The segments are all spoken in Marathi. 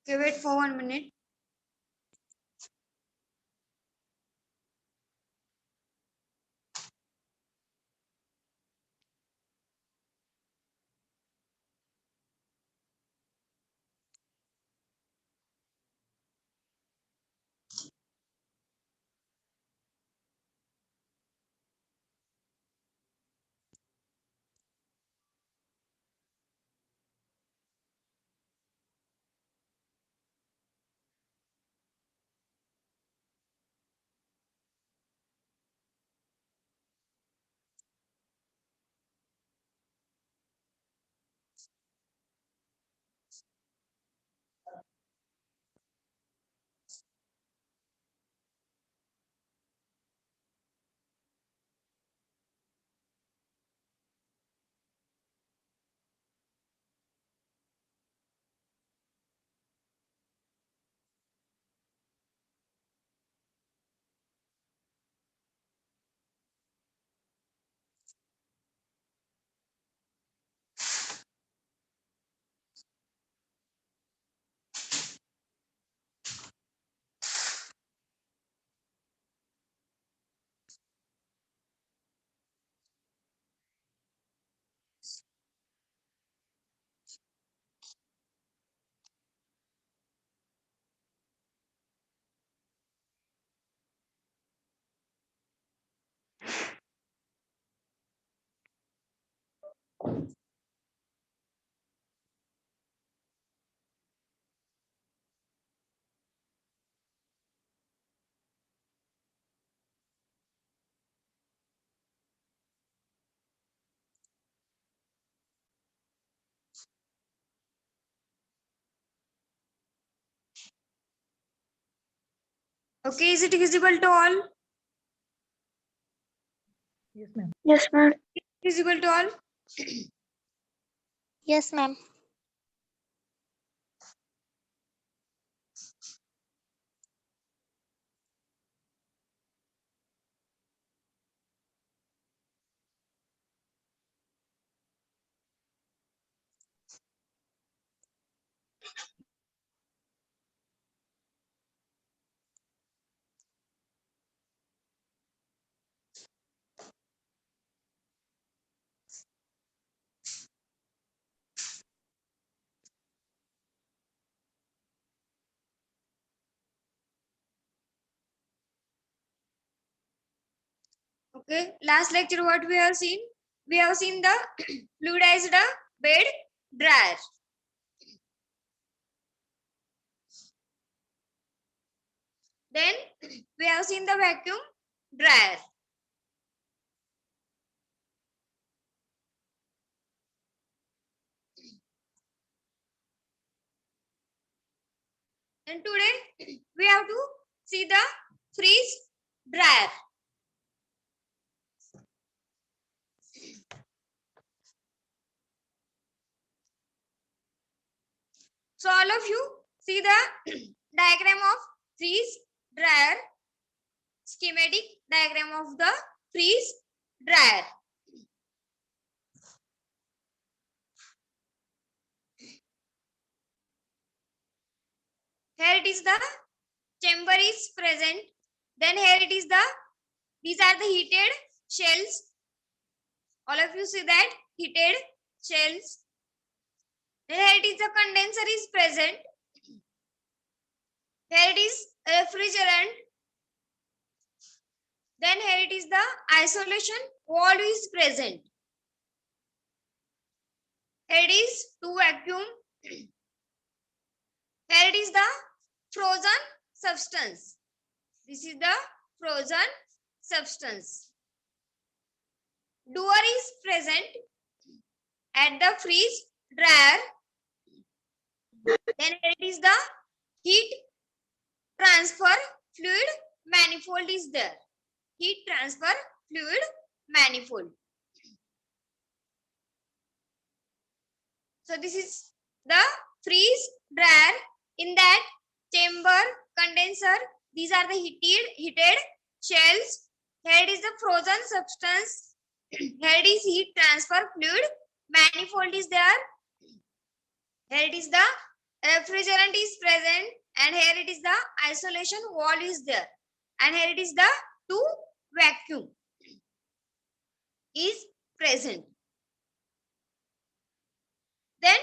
Okay, wait for 1 minute. Okay, is it visible to all? Yes, ma'am. Yes, ma'am. Visible to all? Yes, ma'am. Okay, last lecture what we have seen? We have seen the fluidized bed dryer. Then we have seen the vacuum dryer. And today we have to see the freeze dryer. So all of you see the diagram of freeze dryer, schematic diagram of the freeze dryer. Here it is the chamber is present. Then here it is these are the heated shells. All of you see that heated shells. Then here it is the condenser is present. Here it is refrigerant. Then here it is the isolation valve is present. Here it is to vacuum. Here it is the frozen substance. This is the frozen substance. Door is present at the freeze dryer. Then here it is the heat transfer fluid manifold is there. Heat transfer fluid manifold. So this is the freeze dryer. In that chamber, condenser, these are the heated shells. Here is the frozen substance. Here is heat transfer fluid manifold is there. Here it is the refrigerant is present, and here it is the isolation wall is there, and here it is the two vacuum is present. Then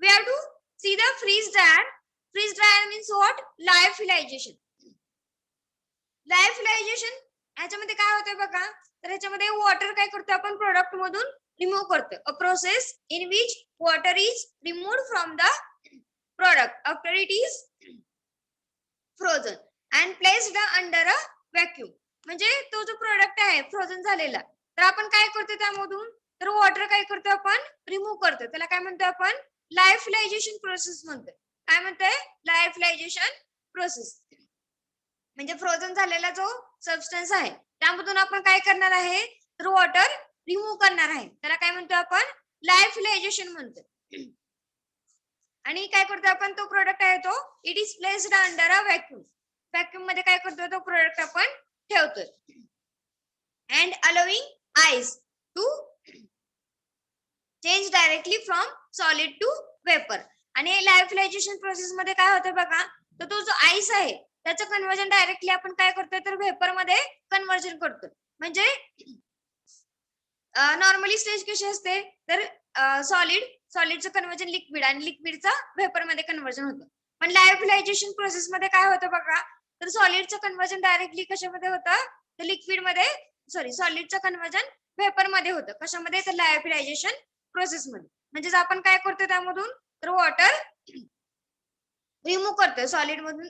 we have to see the freeze dryer. Freeze dryer means what? Lyophilization. Lyophilization ह्याच्यामध्ये काय होतंय बघा, तर ह्याच्यामध्ये वॉटर काय करतो आपण प्रोडक्ट मधून रिमूव्ह करतो. A process in which water is removed from the product after it is frozen and placed under a vacuum. म्हणजे तो जो प्रोडक्ट आहे फ्रोझन झालेला, तर आपण काय करतो त्यामधून, तर वॉटर काय करतो आपण रिमूव्ह करतो. त्याला काय म्हणतो आपण? लायोफिलायझेशन प्रोसेस म्हणतोय. काय म्हणतोय? लायोफिलायझेशन प्रोसेस. म्हणजे फ्रोझन झालेला जो सबस्टन्स आहे त्यामधून आपण काय करणार आहे, तर वॉटर रिमूव्ह करणार आहे. त्याला काय म्हणतो आपण? लायोफिलायझेशन म्हणतो. आणि काय करतो आपण, तो प्रोडक्ट आहे तो it is placed under a vacuum. Vacuum मध्ये काय करतो, तो प्रोडक्ट आपण ठेवतोय. And allowing ice to change directly from solid to vapour. आणि लायोफिलायझेशन प्रोसेस मध्ये काय होतं बघा, तर तो जो आईस आहे त्याचं कन्वर्जन डायरेक्टली आपण काय करतोय, तर व्हेपर मध्ये कन्वर्जन करतो. म्हणजे नॉर्मली स्टेज कशी असते, तर सॉलिडचं कन्वर्जन लिक्विड आणि लिक्विडचं व्हेपर मध्ये कन्वर्जन होतं. पण लायोफिलायझेशन प्रोसेस मध्ये काय होतं बघा, तर सॉलिडचं कन्वर्जन डायरेक्टली कशामध्ये होतं, तर लिक्विड मध्ये सॉलिडचं कन्वर्जन व्हेपर मध्ये होतं. कशामध्ये, तर लायोफिलायझेशन प्रोसेस मध्ये. म्हणजेच आपण काय करतो त्यामधून, तर वॉटर रिमूव्ह करतोय सॉलिड मधून.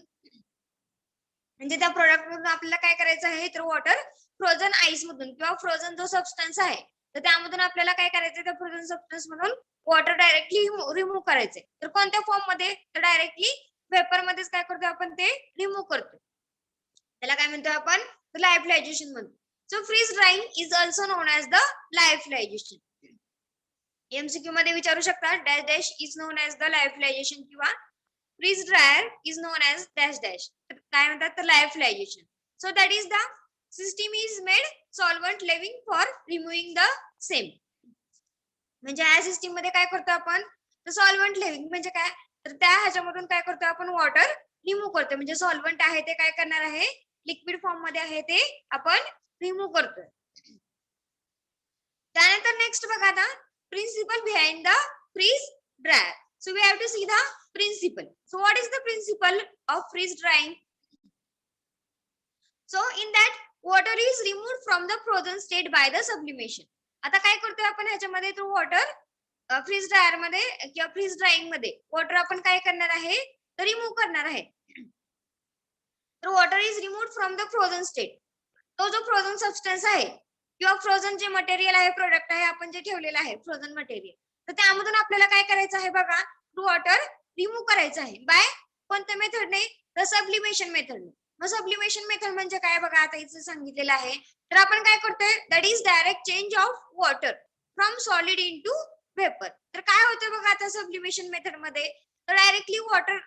म्हणजे त्या प्रोडक्ट मधून आपल्याला काय करायचं आहे, तर वॉटर फ्रोझन आईस मधून किंवा फ्रोझन जो सबस्टन्स आहे तर त्यामधून आपल्याला काय करायचंय, त्या फ्रोझन सबस्टन्स मधून वॉटर डायरेक्टली रिमूव्ह करायचंय. तर कोणत्या फॉर्म मध्ये, तर डायरेक्टली वेपर मध्येच काय करतो आपण, ते रिमूव्ह करतो. त्याला काय म्हणतो आपण, लायोफिलायझेशन म्हणतो. So freeze drying is also known as the lyophilization. MCQ मध्ये विचारू शकतात, dash dash is known as the lyophilization किंवा freeze dryer is known as dash dash. काय म्हणतात, तर lyophilization. So that is the system is made solvent living for removing the same. म्हणजे या सिस्टीम मध्ये काय करतो आपण, तर सॉल्व्हंट लिव्हिंग म्हणजे काय, तर त्या ह्याच्यामधून काय करतो आपण, वॉटर रिमूव्ह करतो. म्हणजे सॉल्व्हंट आहे ते काय करणार आहे, लिक्विड फॉर्म मध्ये आहे ते आपण रिमूव्ह करतोय. त्यानंतर नेक्स्ट बघा आता, principle behind the freeze dryer. So we have to see the principle. So what is the principle of freeze drying? So in that water is removed from the frozen state by the sublimation. आता काय करतोय आपण ह्याच्यामध्ये, तो वॉटर फ्रीज ड्रायर मध्ये किंवा फ्रीज ड्रायिंग मध्ये वॉटर आपण काय करणार आहे, तर रिमूव्ह करणार आहे. तर water is removed from the frozen state. तो जो फ्रोझन सबस्टन्स आहे किंवा फ्रोझन जे मटेरियल आहे, प्रोडक्ट आहे आपण जे ठेवलेलं आहे फ्रोझन मटेरियल, तर त्यामधून आपल्याला काय करायचं आहे बघा, वॉटर रिमूव्ह करायचं आहे. बाय कोणत्या मेथडने, तर सब्लिमेशन मेथडने. मग सब्लिमेशन मेथड म्हणजे काय बघा, आता इथे सांगितलेलं आहे. तर आपण काय करतोय, that is direct change of water from solid into vapour. तर काय होतं बघा आता सब्लिमेशन मेथड मध्ये, तर डायरेक्टली वॉटर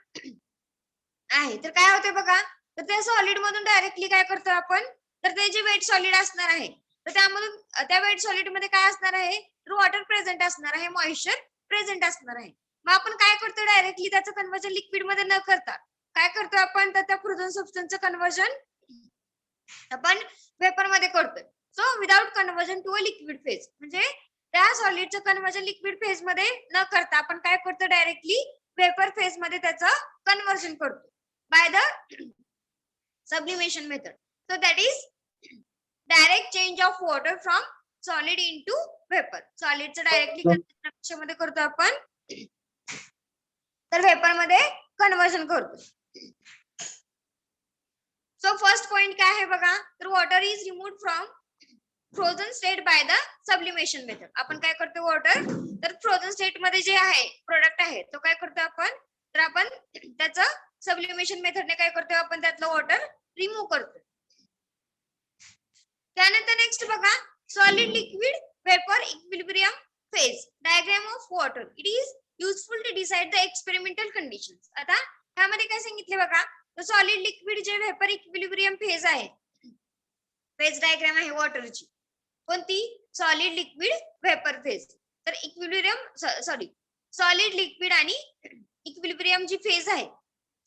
आहे, तर काय होतंय बघा, तर त्या सॉलिड मधून डायरेक्टली काय करतो आपण, तर ते जे वेट सॉलिड असणार आहे, तर त्यामधून त्या वेट सॉलिड मध्ये काय असणार आहे, तर वॉटर प्रेझेंट असणार आहे, मॉइश्चर प्रेझेंट असणार आहे. मग आपण काय करतो, डायरेक्टली त्याचं कन्वर्जन लिक्विड मध्ये न करता काय करतो आपण, तर त्या फ्रोझन सबस्टन्सचं कन्वर्जन आपण वेपर मध्ये करतोय. So without conversion to a liquid phase. म्हणजे त्या सॉलिडचं कन्वर्जन लिक्विड फेज मध्ये न करता आपण काय करतो, डायरेक्टली वेपर फेज मध्ये त्याचं कन्वर्जन करतो by the sublimation method. So that is direct change of water from solid into vapor. Solid चं डायरेक्टली कन्वर्जन करतो आपण, तर वेपर मध्ये कन्वर्जन करतो. सो फर्स्ट पॉइंट काय आहे बघा, तर water is removed from frozen state by the sublimation method. आपण काय करतो, वॉटर तर फ्रोझन स्टेट मध्ये जे आहे प्रोडक्ट आहे तो काय करतो आपण, तर आपण त्याचं सब्लिमेशन मेथडने काय करतो, आपण त्यातलं वॉटर रिमूव्ह करतो. त्यानंतर नेक्स्ट बघा, solid liquid vapour equilibrium phase diagram of water. It is useful to decide the experimental conditions. आता ह्यामध्ये काय सांगितले बघा, तर सॉलिड लिक्विड जे वेपर इक्विलिब्रियम फेज आहे, फेज डायग्राम आहे वॉटरची, कोणती, सॉलिड लिक्विड वेपर फेज. तर इक्विलिब्रियम सॉलिड लिक्विड आणि इक्विलिब्रियम जी फेज आहे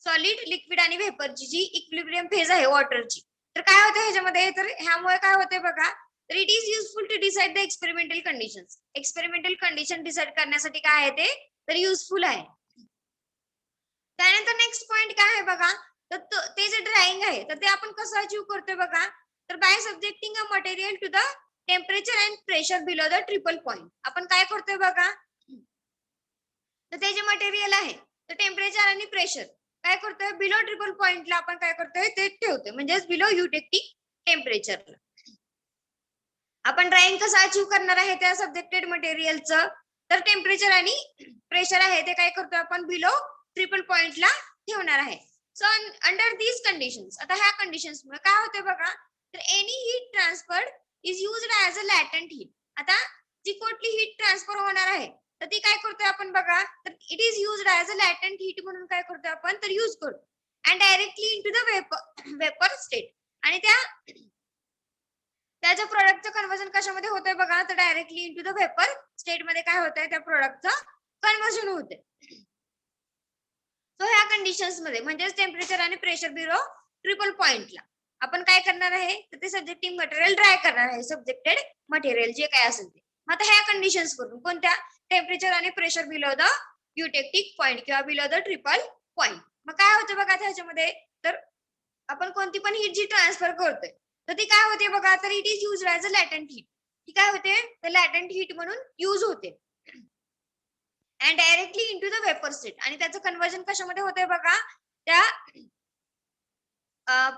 सॉलिड लिक्विड आणि व्हेपरची जी इक्विलिब्रियम फेज आहे वॉटरची तर काय होतं ह्याच्यामध्ये तर ह्यामुळे काय होते बघा तर it is useful to decide the experimental conditions experimental condition decide करण्यासाठी काय आहे ते तर युजफुल आहे. त्यानंतर नेक्स्ट पॉइंट काय आहे बघा तर ते जे ड्राइंग आहे तर ते आपण कसं अचीव करतोय बघा तर by subjecting a material to the temperature and pressure below the triple point आपण काय करतोय बघा तर ते जे मटेरियल आहे तर टेम्परेचर आणि प्रेशर काय करतोय बिलो ट्रिपल पॉइंटला आपण काय करतोय ते ठेवतोय म्हणजेच बिलो युटेक्टिक टेम्परेचरला. आपण ड्राइंग कसं अचीव करणार आहे त्या सब्जेक्टेड मटेरियलचं तर टेम्परेचर आणि प्रेशर आहे ते काय करतोय आपण बिलो ट्रिपल पॉइंटला ठेवणार आहे. सो अंडर दीज कंडिशन्स आता ह्या कंडिशन्स मुळे काय होते बघा तर any heat transferred is used as a latent heat. आता जी कुठली हीट ट्रान्सफर होणार आहे तर ती काय करतोय आपण बघा तर it is used as a latent heat म्हणून काय करतोय आपण तर यूज करतो and directly into the vapour state आणि त्याच्या प्रोडक्टचं कन्वर्जन कशामध्ये होतंय बघा तर directly into the vapour state मध्ये काय होतंय त्या प्रोडक्टचं कन्वर्जन होतंय. सो ह्या कंडिशन्स मध्ये म्हणजेच टेम्परेचर आणि प्रेशर बिलो ट्रिपल पॉइंटला आपण काय करणार आहे तर ते सब्जेक्टिव्ह मटेरियल ड्राय करणार आहे सब्जेक्टेड मटेरियल जे काय असेल ते. मग आता ह्या कंडिशन्स करून कोणत्या टेम्परेचर आणि pressure below the eutectic point किंवा बिलो द ट्रिपल पॉइंट. मग काय होतं बघा त्याच्यामध्ये तर आपण कोणती पण हीट जी ट्रान्सफर करतोय तर ती काय होते बघा तर it is used as a latent heat. ती काय होते तर लॅटंट हीट म्हणून यूज होते and directly into the vapour state आणि त्याचं कन्वर्जन कशामध्ये होतंय बघा त्या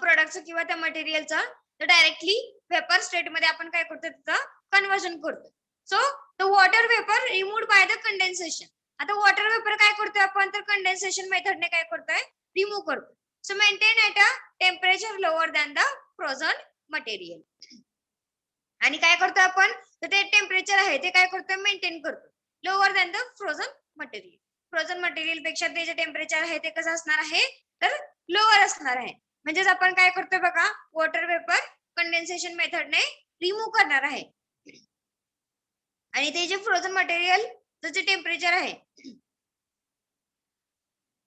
प्रोडक्टचं किंवा त्या मटेरियलचं तर डायरेक्टली वेपर स्टेट मध्ये आपण काय करतो त्याचं कन्वर्जन करतो. So the water vapour removed by the condensation. आता वॉटर वेपर काय करतोय आपण तर कंडेन्सेशन मेथडने काय करतोय रिमूव्ह करतो. So maintain at a temperature lower than the frozen material. आणि काय करतो आपण तर ते टेम्परेचर आहे ते काय करतोय मेंटेन करतो lower than the frozen material. Frozen material पेक्षा ते जे टेम्परेचर आहे ते कसं असणार आहे तर लोअर असणार आहे. म्हणजेच आपण काय करतोय बघा वॉटर वेपर कंडेन्सेशन मेथडने रिमूव्ह करणार आहे आणि ते जे फ्रोझन मटेरियल जे टेम्परेचर आहे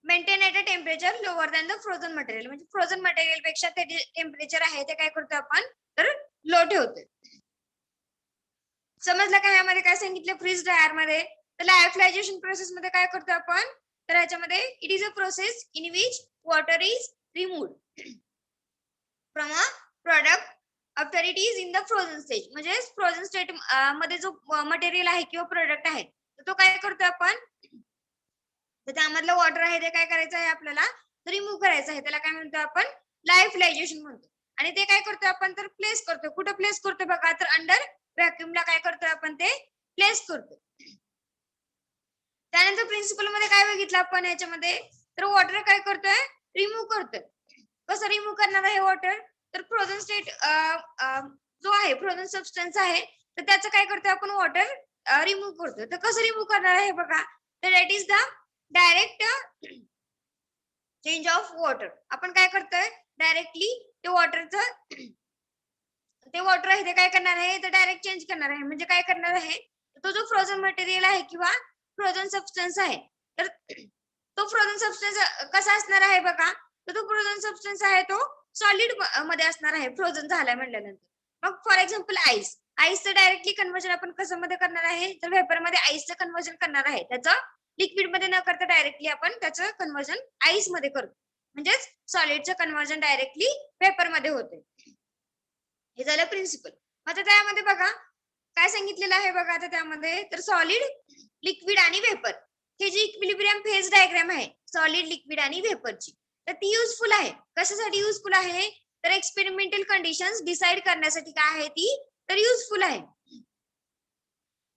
maintain at a temperature lower than the frozen material म्हणजे फ्रोझन मटेरियल पेक्षा ते जे टेम्परेचर आहे ते काय करतो आपण तर लो ठेवतोय. समजलं का ह्यामध्ये काय सांगितलं फ्रीज ड्रायर मध्ये तर लायोफिलायझेशन प्रोसेस मध्ये काय करतो आपण तर ह्याच्यामध्ये it is a process in which water is removed from a product after it is in the frozen stage म्हणजे फ्रोझन स्टेट मध्ये जो मटेरियल आहे किंवा प्रोडक्ट आहे तर तो काय करतो आपण तर त्यामधलं वॉटर आहे ते काय करायचं आहे आपल्याला रिमूव्ह करायचं आहे त्याला काय म्हणतो आपण लायोफिलायझेशन म्हणतो आणि ते काय करतो आपण तर प्लेस करतो कुठं प्लेस करतो बघा तर अंडर व्हॅक्यूमला काय करतोय आपण ते प्लेस करतो. त्यानंतर प्रिन्सिपल मध्ये काय बघितलं आपण याच्यामध्ये तर वॉटर काय करतोय रिमूव्ह करतोय. कसं रिमूव्ह करणार आहे वॉटर तर फ्रोझन स्टेट जो आहे फ्रोझन सबस्टन्स आहे तर त्याचं काय करतोय आपण वॉटर रिमूव्ह करतोय. तर कसं रिमूव्ह करणार आहे बघा तर that is the direct change of water. आपण काय करतोय डायरेक्टली ते वॉटरचं ते वॉटर आहे ते काय करणार आहे तर डायरेक्ट चेंज करणार आहे म्हणजे काय करणार आहे तो जो फ्रोझन मटेरियल आहे किंवा फ्रोझन सबस्टन्स आहे तर तो फ्रोझन सबस्टन्स कसा असणार आहे बघा तर तो फ्रोझन सबस्टन्स आहे तो सॉलिड मध्ये असणार आहे फ्रोझन झालाय म्हटल्यानंतर. मग फॉर एक्झाम्पल आईस आईसचं डायरेक्टली कन्वर्जन आपण कसं मध्ये करणार आहे तर वेपर मध्ये आईसचं कन्वर्जन करणार आहे त्याचं लिक्विड मध्ये न करता डायरेक्टली आपण त्याचं कन्वर्जन आईस मध्ये करतो म्हणजेच सॉलिडचं कन्वर्जन डायरेक्टली वेपर मध्ये होते. हे झालं प्रिन्सिपल. आता त्यामध्ये बघा काय सांगितलेलं आहे बघा आता त्यामध्ये तर सॉलिड लिक्विड आणि वेपर हे जी इक्विलिब्रियम फेज डायग्राम आहे सॉलिड लिक्विड आणि वेपरची तर ती युजफुल आहे. कशासाठी युजफुल आहे तर एक्सपेरिमेंटल कंडिशन्स डिसाइड करण्यासाठी काय आहे ती तर युजफुल आहे.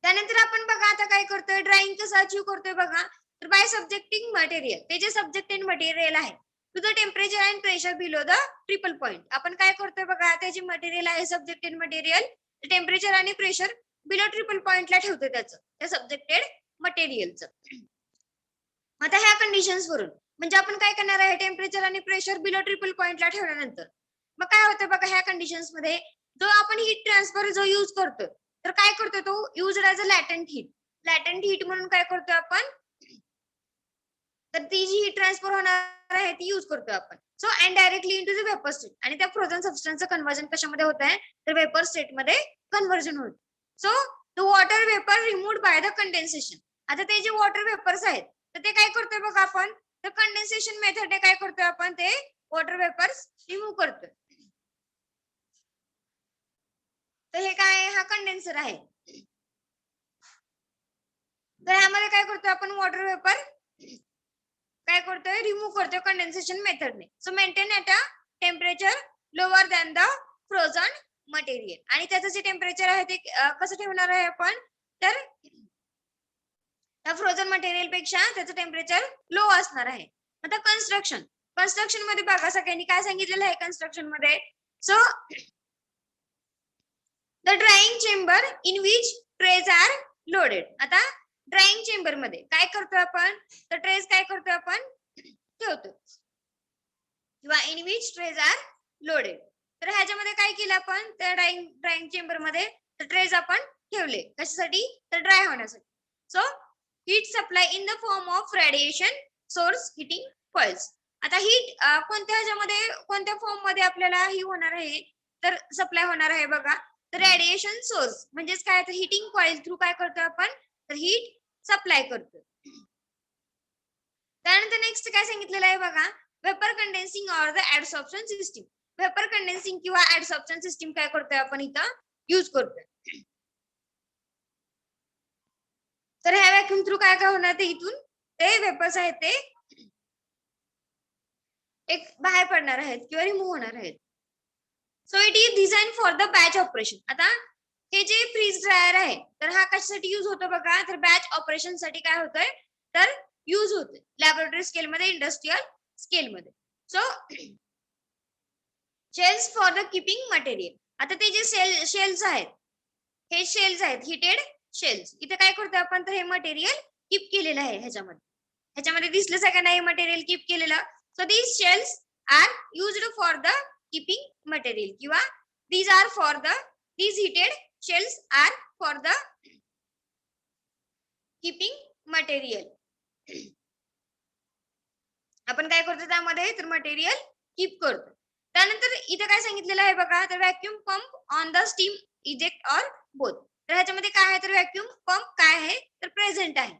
त्यानंतर आपण बघा आता काय करतोय ड्राइंग कसं अचीव करतोय बघा तर बाय सब्जेक्टिंग मटेरियल ते जे सब्जेक्टेड मटेरियल आहे to the temperature and pressure below the triple point. आपण काय करतोय बघा ते जे मटेरियल आहे सब्जेक्टेड मटेरियल टेम्परेचर आणि प्रेशर बिलो ट्रिपल पॉइंटला ठेवतोय त्याचं त्या सब्जेक्टेड मटेरियलचं. आता ह्या कंडिशन्स वरून म्हणजे आपण काय करणार आहे टेम्परेचर आणि प्रेशर बिलो ट्रिपल पॉइंटला ठेवल्यानंतर मग काय होतं बघा ह्या कंडिशन्स मध्ये जो आपण हीट ट्रान्सफर जो यूज करतो तर काय करतो तो use as a latent heat. Latent heat म्हणून काय करतो आपण तर ती जी हीट ट्रान्सफर होणार आहे ती यूज करतोय आपण. So and directly into the vapour state. आणि त्या फ्रोझन सबस्टन्सचं कन्व्हर्जन कशामध्ये होत आहे, तर वेपर स्टेट मध्ये कन्व्हर्जन होत. So the water vapour removed by the condensation. आता ते जे वॉटर वेपर्स आहेत तर ते काय करतोय बघा आपण, तर कंडेन्सेशन मेथड काय करतोय आपण, ते वॉटर वेपर्स रिमूव्ह करतोय. तर हे काय, हा कंडेन्सर आहे. तर ह्यामध्ये काय करतोय आपण, वॉटर वेपर काय करतोय, रिमूव्ह करतोय कंडेन्सेशन मेथडने. So maintain at a temperature lower than the frozen material. आणि त्याचं जे टेम्परेचर आहे ते कसं ठेवणार आहे आपण, तर त्या फ्रोझन मटेरियल पेक्षा त्याचं टेम्परेचर लो असणार आहे. आता कन्स्ट्रक्शन मध्ये बघा, सगळ्यांनी काय सांगितलेलं आहे कन्स्ट्रक्शन मध्ये. So the drying chamber in which trays are loaded. आता ड्रायिंग चेंबर मध्ये काय करतोय आपण, तर ट्रेज काय करतोय आपण, ठेवतो, किंवा in which trays are loaded. तर ह्याच्यामध्ये काय केलं आपण, त्या ड्रायिंग चेंबर मध्ये ट्रेज आपण ठेवले, कशासाठी, तर ड्राय होण्यासाठी. So heat supply in the form of radiation source heating coils. आता हीट कोणत्या ह्याच्यामध्ये, कोणत्या फॉर्म मध्ये आपल्याला ही होणार आहे, तर सप्लाय होणार आहे बघा, तर रेडिएशन सोर्स म्हणजेच काय, तर हीटिंग कॉइल थ्रू काय करतोय आपण, तर हीट सप्लाय करतोय. त्यानंतर नेक्स्ट काय सांगितलेलं आहे बघा, vapour condensing or the adsorption system. Vapour condensing किंवा ऍडसॉर्प्शन सिस्टीम काय करतोय आपण इथं यूज करतोय. तर ह्या व्हॅक्यूम थ्रू काय काय होणार, ते इथून ते वेपर्स आहेत ते एक बाहेर पडणार आहेत किंवा रिमूव्ह होणार आहेत. So it is design for the batch operation. आता हे जे फ्रीज ड्रायर आहे तर हा कशासाठी यूज होतो बघा, तर बॅच ऑपरेशन साठी काय होतंय, तर यूज होते लॅबोरेटरी स्केल मध्ये, इंडस्ट्रियल स्केल मध्ये. So shells for the keeping material. आता ते जे शेल्स आहेत, हे शेल्स आहेत हिटेड शेल्स. इथे काय करतो आपण, तर हे मटेरियल कीप केलेलं आहे ह्याच्यामध्ये दिसलं सगळ्यांना हे मटेरियल कीप केलेलं. So these shells are used for the keeping material, किंवा these are for the, these heated shells are for the keeping material. आपण काय करतो त्यामध्ये, तर मटेरियल कीप करतो. त्यानंतर इथे काय सांगितलेलं आहे बघा, तर vacuum pump on the steam eject or both. तर ह्याच्यामध्ये काय आहे, तर व्हॅक्यूम पंप काय आहे, तर प्रेझेंट आहे.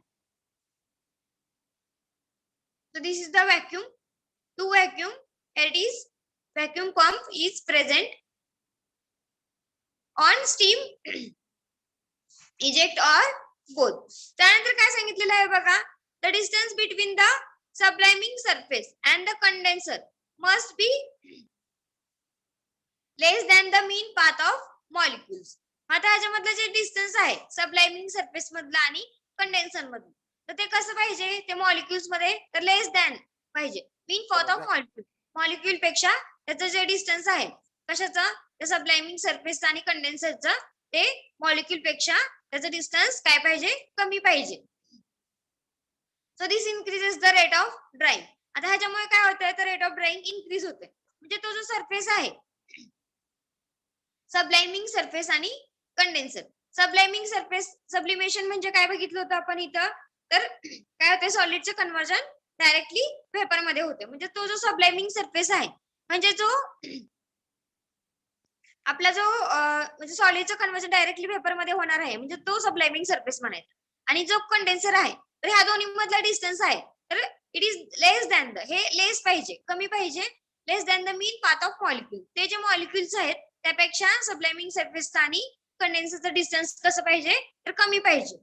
So this is the vacuum. To vacuum, it is vacuum pump is present on steam eject or both. त्यानंतर काय सांगितलेलं आहे बघा, the distance between the subliming surface and the condenser must be less than the mean path of molecules. आता ह्याच्यामधलं जे डिस्टन्स आहे सबलाइमिंग सरफेस मधलं आणि कंडेन्सर मधलं, तर ते कसं पाहिजे, ते मॉलिक्युल्स मध्ये तर लेस दॅन पाहिजे, मीन पाथ ऑफ मॉलिक्यूल. मॉलिक्यूल पेक्षा त्याचं जे डिस्टन्स आहे कशाचं, त्या सबलाइमिंग सरफेस आणि कंडेन्सरचं, ते मॉलिक्यूल पेक्षा त्याचं डिस्टन्स काय पाहिजे, कमी पाहिजे. So this increases the rate of drawing. आता ह्याच्यामुळे काय होतंय, तर रेट ऑफ ड्राइंग इन्क्रीज होते. म्हणजे तो जो सरफेस आहे सबलाइमिंग सरफेस आणि कंडेन्सर. सबलाइमिंग सरफेस, सब्लिमेशन म्हणजे काय बघितलं होतं आपण इथं, तर काय होते, सॉलिडचं कन्व्हर्जन डायरेक्टली पेपर मध्ये होते. म्हणजे तो जो सबलाइमिंग सरफेस आहे, म्हणजे जो आपला जो म्हणजे सॉलिडचं कन्व्हर्जन डायरेक्टली पेपर मध्ये होणार आहे, म्हणजे तो सबलाइमिंग सरफेस म्हणायचा. आणि जो कंडेन्सर आहे, तर ह्या दोन्ही मधला डिस्टन्स आहे, तर it is less than the, हे लेस पाहिजे, कमी पाहिजे, less than the mean path of molecule. ते जे मॉलिक्युल्स आहेत त्यापेक्षा सबलाइमिंग सरफेसचा आणि कंडेन्सरचं डिस्टन्स कसं पाहिजे, तर कमी पाहिजे.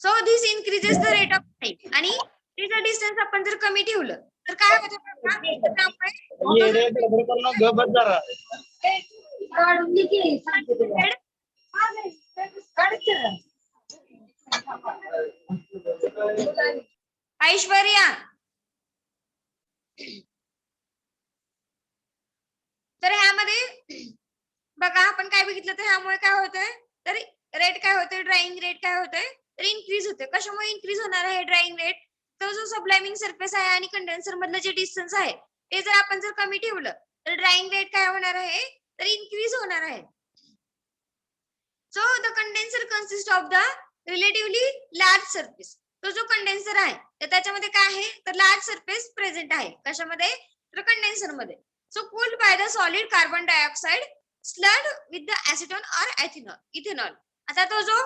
So this increases the rate of time. आणि त्याचं डिस्टन्स आपण जर कमी ठेवलं तर काय होतं ऐश्वर्या, तर ह्यामध्ये बघा आपण काय बघितलं, तर ह्यामुळे काय होतंय, तर रेट काय होतंय, ड्रायिंग रेट काय होतंय, तर इन्क्रीज होते. कशामुळे इन्क्रीज होणार आहे ड्रायिंग रेट, तो जो सबलाइमिंग सरफेस आहे आणि कंडेन्सर मधलं जे डिस्टन्स आहे ते जर आपण जर कमी ठेवलं तर ड्रायिंग रेट काय होणार आहे, तर इन्क्रीज होणार आहे. So the condenser consist of the relatively large surface. तो जो कंडेन्सर आहे तर त्याच्यामध्ये काय आहे तर लार्ज सरफेस प्रेझेंट आहे. कशामध्ये तर कंडेन्सर मध्ये. So cooled by the solid carbon dioxide slurred with the acetone or ethanol. आता तो जो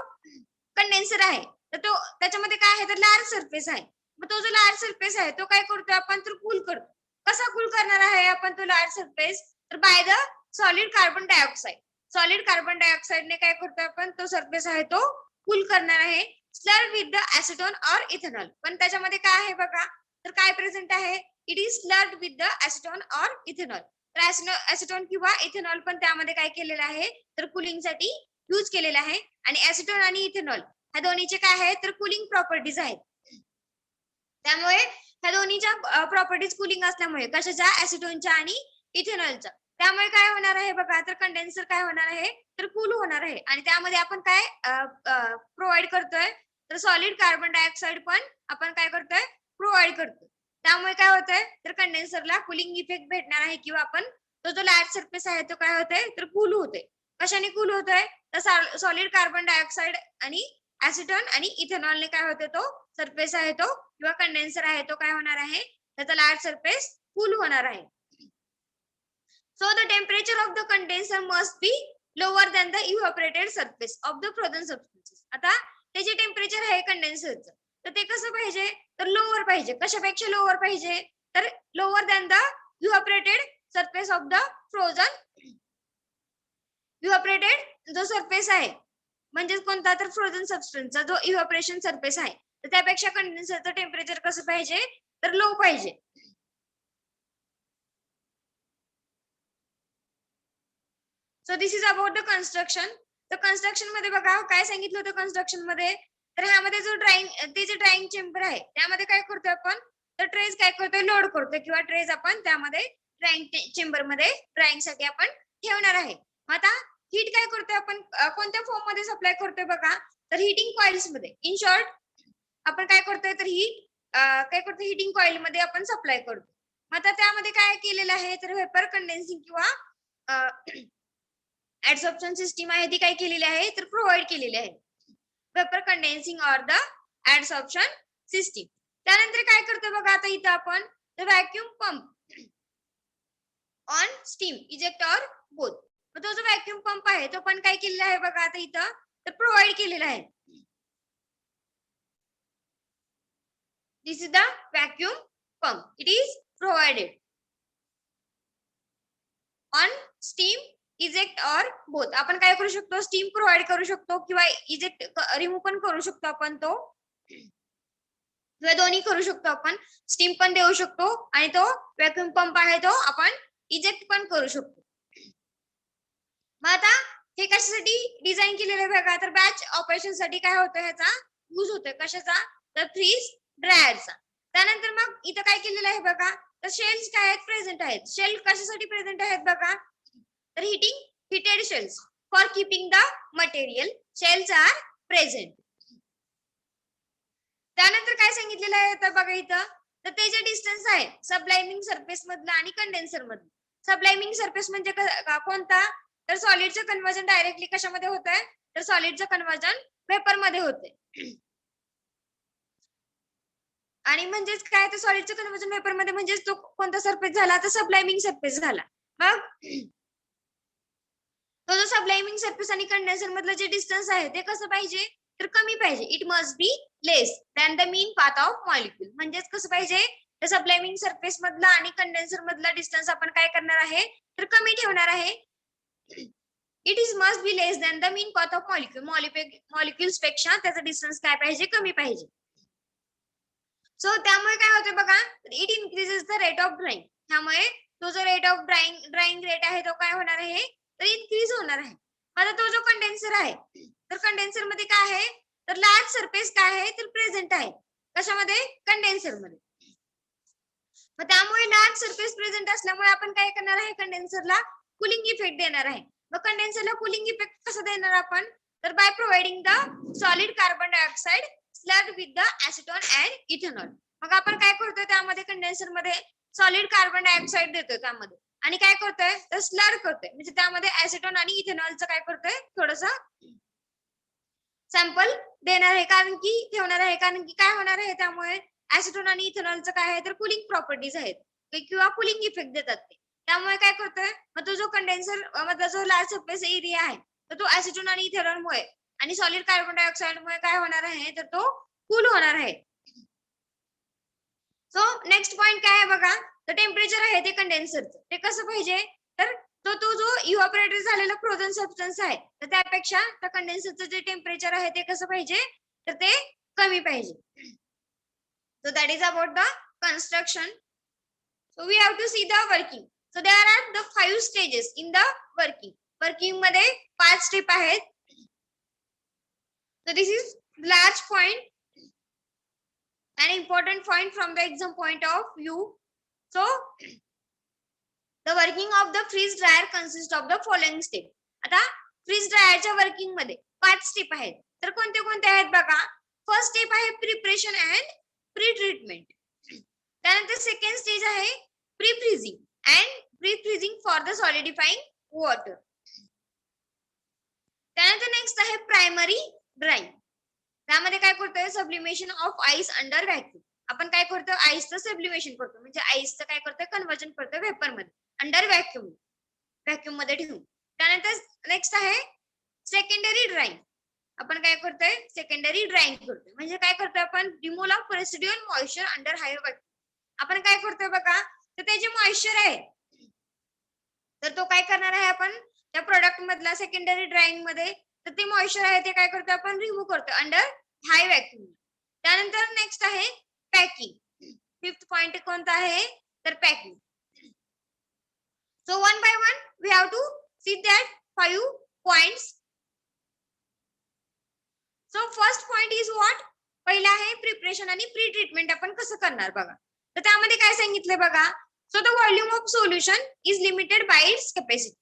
कंडेन्सर आहे तर तो त्याच्यामध्ये काय आहे तर लार्ज सरफेस आहे. मग तो जो लार्ज सरफेस आहे तो काय करतो आपण तर कूल करतो. कसा कूल करणार आहे आपण तो लार्ज सरफेस तर by the solid carbon dioxide. Solid carbon dioxide ने काय करतो आपण तो सरफेस आहे तो कूल करणार आहे. Slurred with the acetone or ethanol. पण त्याच्यामध्ये काय आहे बघा तर काय प्रेझेंट आहे it is slurred with the acetone or ethanol. तर ऍसिटोन किंवा इथेनॉल पण त्यामध्ये काय केलेलं आहे तर कुलिंगसाठी यूज केलेला आहे. आणि ऍसिटोन आणि इथेनॉल ह्या दोन्हीचे काय आहे तर कुलिंग प्रॉपर्टीज आहेत. त्यामुळे ह्या दोन्हीच्या प्रॉपर्टीज कुलिंग असल्यामुळे कशाच्या ऍसिटोनच्या आणि इथेनॉलच्या त्यामुळे काय होणार आहे बघा तर कंडेन्सर काय होणार आहे तर कूल होणार आहे. आणि त्यामध्ये आपण काय प्रोव्हाइड करतोय तर सॉलिड कार्बन डायऑक्साइड पण आपण काय करतोय प्रोव्हाइड करतोय. त्यामुळे काय होतंय तर कंडेन्सरला कुलिंग इफेक्ट भेटणार आहे किंवा आपण तो जो लार्ज सरफेस आहे तो काय होतोय तर कूल होतोय. कशाने कूल होतोय तर सॉलिड कार्बन डायऑक्साइड आणि ऍसिटोन आणि इथेनॉलने काय होते तो सरफेस आहे तो किंवा कंडेन्सर आहे तो काय होणार आहे त्याचा लार्ज सरफेस कूल होणार आहे. So the temperature of the condenser must be lower than the evaporated surface of the frozen substances. आता ते जे टेम्परेचर आहे कंडेन्सरचं तर ते कसं पाहिजे तर लोअर पाहिजे. कशापेक्षा लोअर पाहिजे तर lower than the evaporated surface of the frozen. evaporated जो सरफेस आहे म्हणजे कोणता तर फ्रोझन सबस्टन्सचा जो इव्हॅपोरेशन सरफेस आहे तर त्यापेक्षा कंडेन्सरचं टेम्परेचर कसं पाहिजे तर लो पाहिजे. So this is about the construction. तर कन्स्ट्रक्शन मध्ये बघा काय सांगितलं होतं कन्स्ट्रक्शन मध्ये तर ह्यामध्ये जो ते जे ड्रायिंग चेंबर आहे त्यामध्ये काय करतोय आपण तर ट्रेज काय करतोय लोड करतोय किंवा ट्रेज आपण त्यामध्ये ड्रायिंग चेंबर मध्ये ड्रायिंग साठी आपण ठेवणार आहे. आता हीट काय करतोय आपण कोणत्या फॉर्म मध्ये सप्लाय करतोय बघा तर हीटिंग कॉइल्स मध्ये. इन शॉर्ट आपण काय करतोय तर हीट काय करतोय हीटिंग कॉइल मध्ये आपण सप्लाय करतो. आता त्यामध्ये काय केलेलं आहे तर वेपर कंडेन्सिंग किंवा ऍडसॉर्प्शन सिस्टीम आहे ती काय केलेली आहे तर प्रोव्हाइड केलेली आहे. Vapour condensing or the adsorption system. त्यानंतर काय करतो बघा आता इथं आपण तर vacuum pump on steam eject or both. तो जो व्हॅक्यूम पंप आहे तो पण काय केलेला आहे बघा आता इथं तर प्रोव्हाइड केलेला आहे. This is the vacuum pump. It is provided on steam eject or both. आपण काय करू शकतो स्टीम प्रोव्हाइड करू शकतो किंवा इजेक्ट रिमूव्ह पण करू शकतो आपण तो किंवा दोन्ही करू शकतो. आपण स्टीम पण देऊ शकतो आणि तो व्हॅक्यूम पंप आहे तो आपण इजेक्ट पण करू शकतो. मग आता हे कशासाठी डिझाईन केलेलं आहे बघा तर बॅच ऑपरेशन साठी काय होतं ह्याचा यूज होतोय. कशाचा तर फ्रीज ड्रायरचा. त्यानंतर मग इथं काय केलेलं आहे बघा तर शेल्स काय आहेत प्रेझेंट आहेत. शेल कशासाठी प्रेझेंट आहेत बघा तर heated shells for keeping the material. Shells are present. त्यानंतर काय सांगितलेलं आहे तर बघा इथं तर ते जे डिस्टन्स आहे सबलायमिंग सरफेस मधला आणि कंडेन्सर मधलं. सबलायमिंग सरफेस म्हणजे कोणता तर सॉलिडचं कन्व्हर्जन डायरेक्टली कशामध्ये होत आहे तर सॉलिडचं कन्व्हर्जन वेपर मध्ये होते. आणि म्हणजेच काय तर सॉलिडचं कन्व्हर्जन वेपर मध्ये म्हणजेच तो कोणता सरफेस झाला तर सबलायमिंग सरफेस झाला. मग तो जो सबलायमिंग सरफेस आणि कंडेन्सर मधलं जे डिस्टन्स आहे ते कसं पाहिजे तर कमी पाहिजे. It must be less than the mean path of molecule. म्हणजेच कसं पाहिजे तर सबलायमिंग सरफेस मधला आणि कंडेन्सर मधला डिस्टन्स आपण काय करणार आहे तर कमी ठेवणार आहे. It is must be less than the mean path of molecule. Molecules पेक्षा त्याचा डिस्टन्स काय पाहिजे कमी पाहिजे. सो त्यामुळे काय होते बघा it increases the rate of drawing. त्यामुळे तो जो रेट ऑफ ड्राइंग रेट आहे तो काय होणार आहे तर इन्क्रीज होणार आहे. आता तो जो कंडेन्सर आहे तर कंडेन्सर मध्ये काय आहे तर लार्ज सरफेस काय आहे तर प्रेझेंट आहे कशामध्ये कंडेन्सर मध्ये. मग त्यामुळे लार्ज सरफेस प्रेझेंट असल्यामुळे आपण काय करणार आहे कंडेन्सरला कुलिंग इफेक्ट देणार आहे. मग कंडेन्सरला कुलिंग इफेक्ट कसं देणार आपण तर by providing the solid carbon dioxide slurred with the acetone and ethanol. मग आपण काय करतोय त्यामध्ये कंडेन्सर मध्ये सॉलिड कार्बन डायऑक्साइड देतोय त्यामध्ये आणि काय करतोय तर स्लर्ड करतोय म्हणजे त्यामध्ये ऍसिटोन आणि इथेनॉलचं काय करतोय थोडस सॅम्पल देणार आहे कारण की ठेवणार आहे कारण की काय होणार आहे त्यामुळे ऍसिटोन आणि इथेनॉलचं काय आहे तर कुलिंग प्रॉपर्टीज आहेत किंवा कुलिंग इफेक्ट देतात ते. त्यामुळे काय करतोय मग तो जो कंडेन्सर मधला जो लार्ज सरफेस एरिया आहे तर तो ऍसिटोन आणि इथेनॉलमुळे आणि सॉलिड कार्बन डायऑक्साइडमुळे काय होणार आहे तर तो कूल होणार आहे. सो नेक्स्ट पॉइंट काय आहे बघा तर टेम्परेचर आहे ते कंडेन्सरचं ते कसं पाहिजे तर तो जो इव्हॅपोरेट झालेला फ्रोझन सबस्टन्स आहे तर त्यापेक्षा त्या कंडेन्सरचं जे टेम्परेचर आहे ते कसं पाहिजे तर ते कमी पाहिजे. So that is about the construction. So we have to see the working. So there are the 5 stages in the working. Working मध्ये 5 स्टेप आहेत. So this is large point, an important point from the exam point of view. So the working of the freeze dryer consists of the following step. आता freeze dryer च्या वर्किंग मध्ये 5 स्टेप आहेत. तर कोणते कोणते आहेत बघा. फर्स्ट स्टेप आहे प्रिपरेशन अँड प्री ट्रीटमेंट. त्यानंतर सेकंड स्टेज आहे pre freezing and pre freezing for the solidifying water. त्यानंतर नेक्स्ट आहे प्रायमरी ड्राइंग. त्यामध्ये काय करतोय sublimation of ice under vacuum. आपण काय करतो आईसचं सब्लिमेशन करतो म्हणजे आईसचं काय करतोय कन्वर्जन करतोय वेपर मध्ये अंडर व्हॅक्यूम मध्ये ठेवून. त्यानंतर नेक्स्ट आहे सेकंडरी ड्राइंग. आपण काय करतोय सेकंडरी ड्राइंग करतोय म्हणजे काय करतोय आपण removal of residual moisture under higher vacuum. आपण काय करतोय बघा तर ते जे मॉइश्चर आहे तर तो काय करणार आहे आपण त्या प्रोडक्ट मधला सेकंडरी ड्राइंग मध्ये तर ते मॉइश्चर आहे ते काय करतो आपण रिमूव्ह करतो अंडर हाय व्हॅक्यूम. त्यानंतर नेक्स्ट आहे पॅकिंग. फिफ्थ पॉइंट कोणता आहे तर packing. So one by one we have to see that 5 points. So first point is what पहिला आहे प्रिपरेशन आणि प्री ट्रीटमेंट आपण कसं करणार बघा. तर त्यामध्ये काय सांगितलंय बघा. So the volume of solution is limited by it's capacity.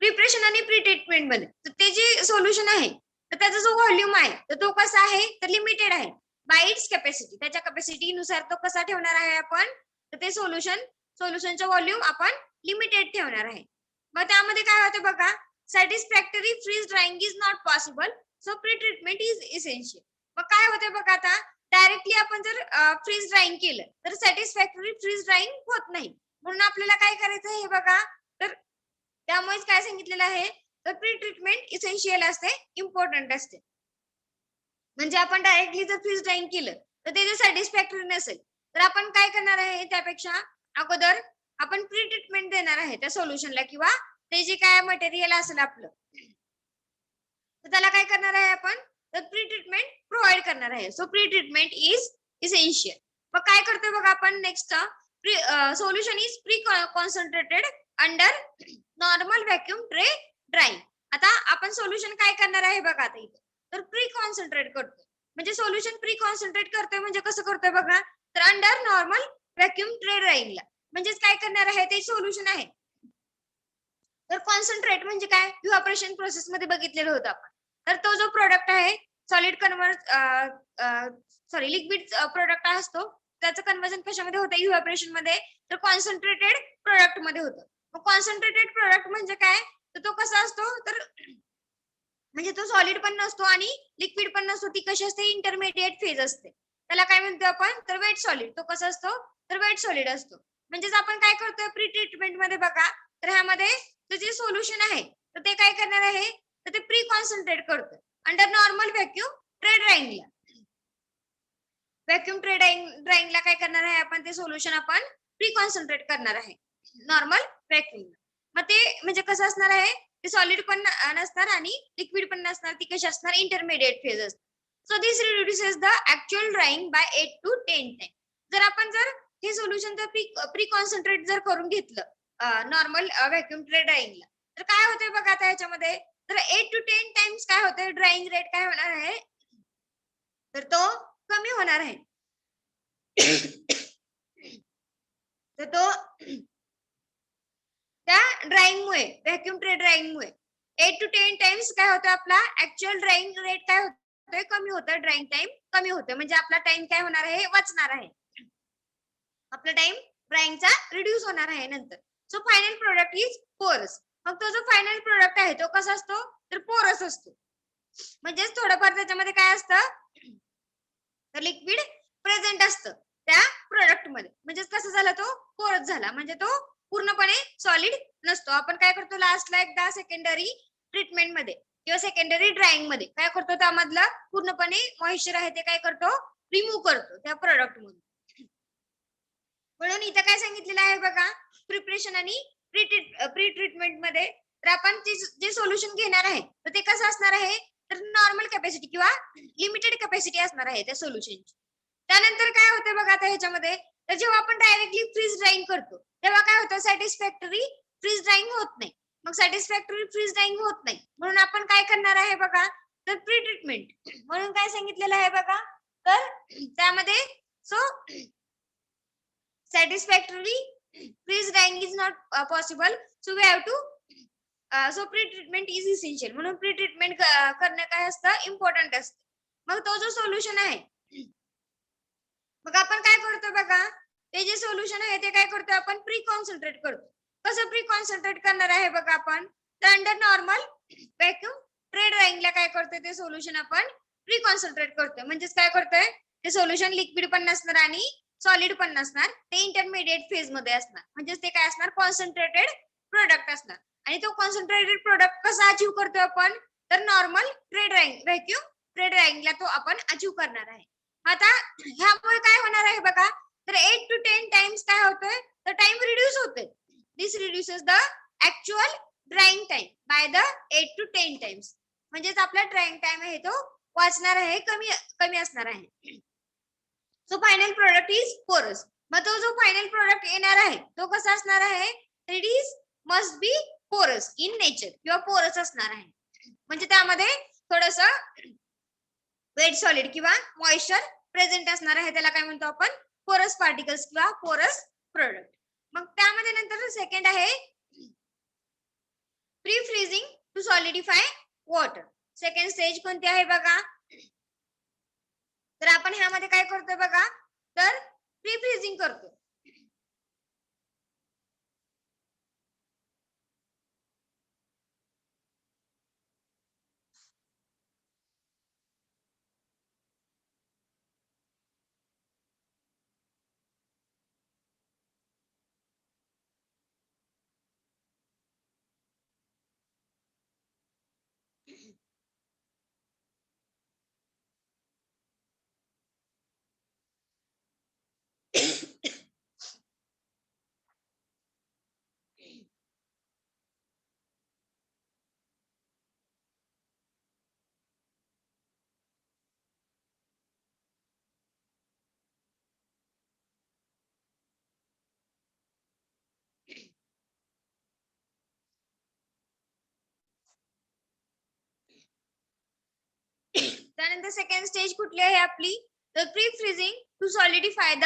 Preparation आणि प्री ट्रीटमेंट मध्ये तर ते जे सोल्युशन आहे तर त्याचा जो व्हॉल्यूम आहे तर तो कसा आहे तर लिमिटेड आहे बाय इट्स कॅपॅसिटी. त्याच्या कॅपॅसिटी नुसार तो कसा ठेवणार आहे आपण तर ते सोल्युशनचं व्हॉल्यूम आपण लिमिटेड ठेवणार आहे. मग त्यामध्ये काय होतं बघा satisfactory fridge drawing is not possible so pre treatment is essential. मग काय होते बघा आता डायरेक्टली आपण जर फ्रीज ड्राइंग केलं तर सॅटिस्फॅक्टरी फ्रीज ड्राइंग होत नाही म्हणून आपल्याला काय करायचं हे बघा तर त्यामुळेच काय सांगितलेलं आहे तर प्री ट्रीटमेंट इसेन्शियल असते इम्पॉर्टंट असते. म्हणजे आपण डायरेक्टली जर फ्रीज ड्राइंग केलं तर ते जर सॅटिस्फॅक्टरी नसेल तर आपण काय करणार आहे त्यापेक्षा अगोदर आपण प्री ट्रीटमेंट देणार आहे त्या सोल्युशनला किंवा ते जे काय मटेरियल असेल आपलं तर त्याला काय करणार आहे आपण तर प्री ट्रीटमेंट प्रोव्हाइड करणार आहे. So pre treatment is essential. मग काय करतोय बघा आपण next solution is pre concentrated under normal vacuum tray drawing. आता आपण सोल्युशन काय करणार आहे बघा आता इथे तर प्री कॉन्सन्ट्रेट करतोय म्हणजे सोल्युशन प्री कॉन्सन्ट्रेट करतोय म्हणजे कसं करतोय बघा तर अंडर नॉर्मल व्हॅक्यूम ट्रे ड्राइंगला म्हणजेच काय करणार आहे ते सोल्युशन आहे. तर कॉन्सन्ट्रेट म्हणजे काय इव्हॅपोरेशन प्रोसेस मध्ये बघितलेलं होतं आपण. तर तो जो प्रोडक्ट आहे सॉलिड लिक्विड प्रोडक्ट असतो त्याचं कन्वर्जन कशामध्ये होतं इव्हॅपोरेशन मध्ये तर कॉन्सन्ट्रेटेड प्रोडक्ट मध्ये होतं. मग कॉन्सन्ट्रेटेड प्रोडक्ट म्हणजे काय तर तो कसा असतो तर म्हणजे तो सॉलिड पण नसतो आणि लिक्विड पण नसतो. ती कशी असते इंटरमिडिएट फेज असते त्याला काय म्हणतो आपण तर वेट सॉलिड. तो कसा असतो तर वेट सॉलिड असतो. म्हणजेच आपण काय करतोय प्री ट्रीटमेंट मध्ये बघा तर ह्यामध्ये जे सोल्युशन आहे तर ते काय करणार आहे तर ते प्री कॉन्सन्ट्रेट करतोय अंडर नॉर्मल व्हॅक्यूम ट्रे ड्राइंगला. व्हॅक्यूम ट्रे ड्राइंगला काय करणार आहे आपण ते सोल्युशन आपण प्री कॉन्सन्ट्रेट करणार आहे नॉर्मल व्हॅक्यूम. मग ते म्हणजे कसं असणार आहे ते सॉलिड पण नसणार आणि लिक्विड पण नसणार. ती कशी असणार इंटरमिडिएट फेज असते. So this reduces the actual drying by 8 to 10 time. जर आपण जर हे सोल्युशन जर प्री कॉन्सन्ट्रेट जर करून घेतलं नॉर्मल व्हॅक्यूम ट्रे ड्राइंगला तर काय होतंय बघा आता याच्यामध्ये तर 8 to 10 टाइम्स काय होतंय ड्राइंग रेट काय होणार आहे तर तो कमी होणार आहे. तर तो त्या ड्राइंगमुळे व्हॅक्यूम ट्रे ड्राइंगमुळे 8 to 10 टाइम्स काय होतं आपला ऍक्च्युअल ड्राइंग रेट काय होतोय कमी होतं. ड्राइंग टाइम कमी होतं म्हणजे आपला टाइम काय होणार आहे वाचणार आहे. आपला टाइम ड्राइंगचा रिड्यूस होणार आहे नंतर. सो फायनल प्रोडक्ट इज पोरस. मग तो जो फायनल प्रोडक्ट आहे तो कसा असतो तर पोरस असतो. म्हणजेच थोडंफार त्याच्यामध्ये काय असतं, तर लिक्विड प्रेझेंट असतं त्या प्रोडक्ट मध्ये. म्हणजेच कसं झाला, तो पोरच झाला, म्हणजे तो पूर्णपणे सॉलिड नसतो. आपण काय करतो लास्टला एकदा सेकंडरी ट्रीटमेंट मध्ये किंवा सेकंडरी ड्रायिंग मध्ये काय करतो, त्यामधला पूर्णपणे मॉइश्चर आहे ते काय करतो, रिमूव्ह करतो त्या प्रोडक्ट मधून. म्हणून इथं काय सांगितलेलं आहे बघा, प्रिपरेशन आणि प्री ट्रीटमेंट मध्ये तर आपण जे सोल्युशन घेणार आहे तर ते कसं असणार आहे, तर नॉर्मल कॅपॅसिटी किंवा लिमिटेड कॅपॅसिटी असणार आहे त्या सोल्युशनची. त्यानंतर काय होतं बघा आता ह्याच्यामध्ये, तर जेव्हा आपण डायरेक्टली फ्रीज ड्रायिंग करतो तेव्हा काय होतं, सॅटिस्फॅक्टरी फ्रीज ड्रायिंग होत नाही. मग सॅटिस्फॅक्टरी फ्रीज ड्रायिंग होत नाही म्हणून आपण काय करणार आहे बघा, तर प्री ट्रीटमेंट म्हणून काय सांगितलेलं आहे बघा, तर त्यामध्ये so satisfactory freeze drying is not possible, so we have to so pre-treatment is essential. म्हणून प्री ट्रीटमेंट करणं काय असतं, इम्पॉर्टंट असतं. मग तो जो सोल्युशन आहे, मग आपण काय करतो बघा, ते जे सोल्युशन आहे ते काय करतो, आपण प्री कॉन्सन्ट्रेट करतो. कसं प्री कॉन्सन्ट्रेट करणार आहे बघा आपण, तर अंडर नॉर्मल व्हॅक्यूम ट्रे ड्रायिंगला काय करतोय, ते सोल्युशन आपण प्री कॉन्सन्ट्रेट करतोय. म्हणजेच काय करतोय, ते सोल्युशन लिक्विड पण नसणार आणि सॉलिड पण नसणार, ते इंटरमिडिएट फेज मध्ये असणार. म्हणजेच ते काय असणार, कॉन्सन्ट्रेटेड प्रोडक्ट असणार. आणि तो कॉन्सन्ट्रेटेड प्रोडक्ट कसा अचीव्ह करतोय आपण, तर normal tray drying vacuum tray ड्रायिंगला तो आपण अचीव्ह करणार आहे. आता ह्यामुळे काय होणार आहे बघा, तर 8 to 10 टाइम्स काय होतोय, तर टाइम रिड्यूस होतोय. This reduces the actual drying time by the 8 to 10 times. म्हणजेच आपला ड्रायिंग टाइम आहे तो वाचणार आहे, कमी असणार आहे. सो फायनल प्रोडक्ट इज पोरस. मग तो जो फायनल प्रोडक्ट येणार आहे तो कसा असणार आहे, इट इज मस्ट बी पोरस इन नेचर किंवा पोरस असणार आहे. म्हणजे त्यामध्ये थोडस वेट सॉलिड किंवा मॉइश्चर प्रेझेंट असणार आहे, त्याला काय म्हणतो आपण, पोरस पार्टिकल्स किंवा पोरस प्रोडक्ट. मग त्यामध्ये नंतर सेकंड आहे pre freezing to solidify water. Second stage कोणती आहे बघा, तर आपण ह्यामध्ये काय करतोय बघा, तर प्री फ्रीजिंग करतो. त्यानंतर सेकंड स्टेज कुठली आहे आपली, तर pre freezing to solidify the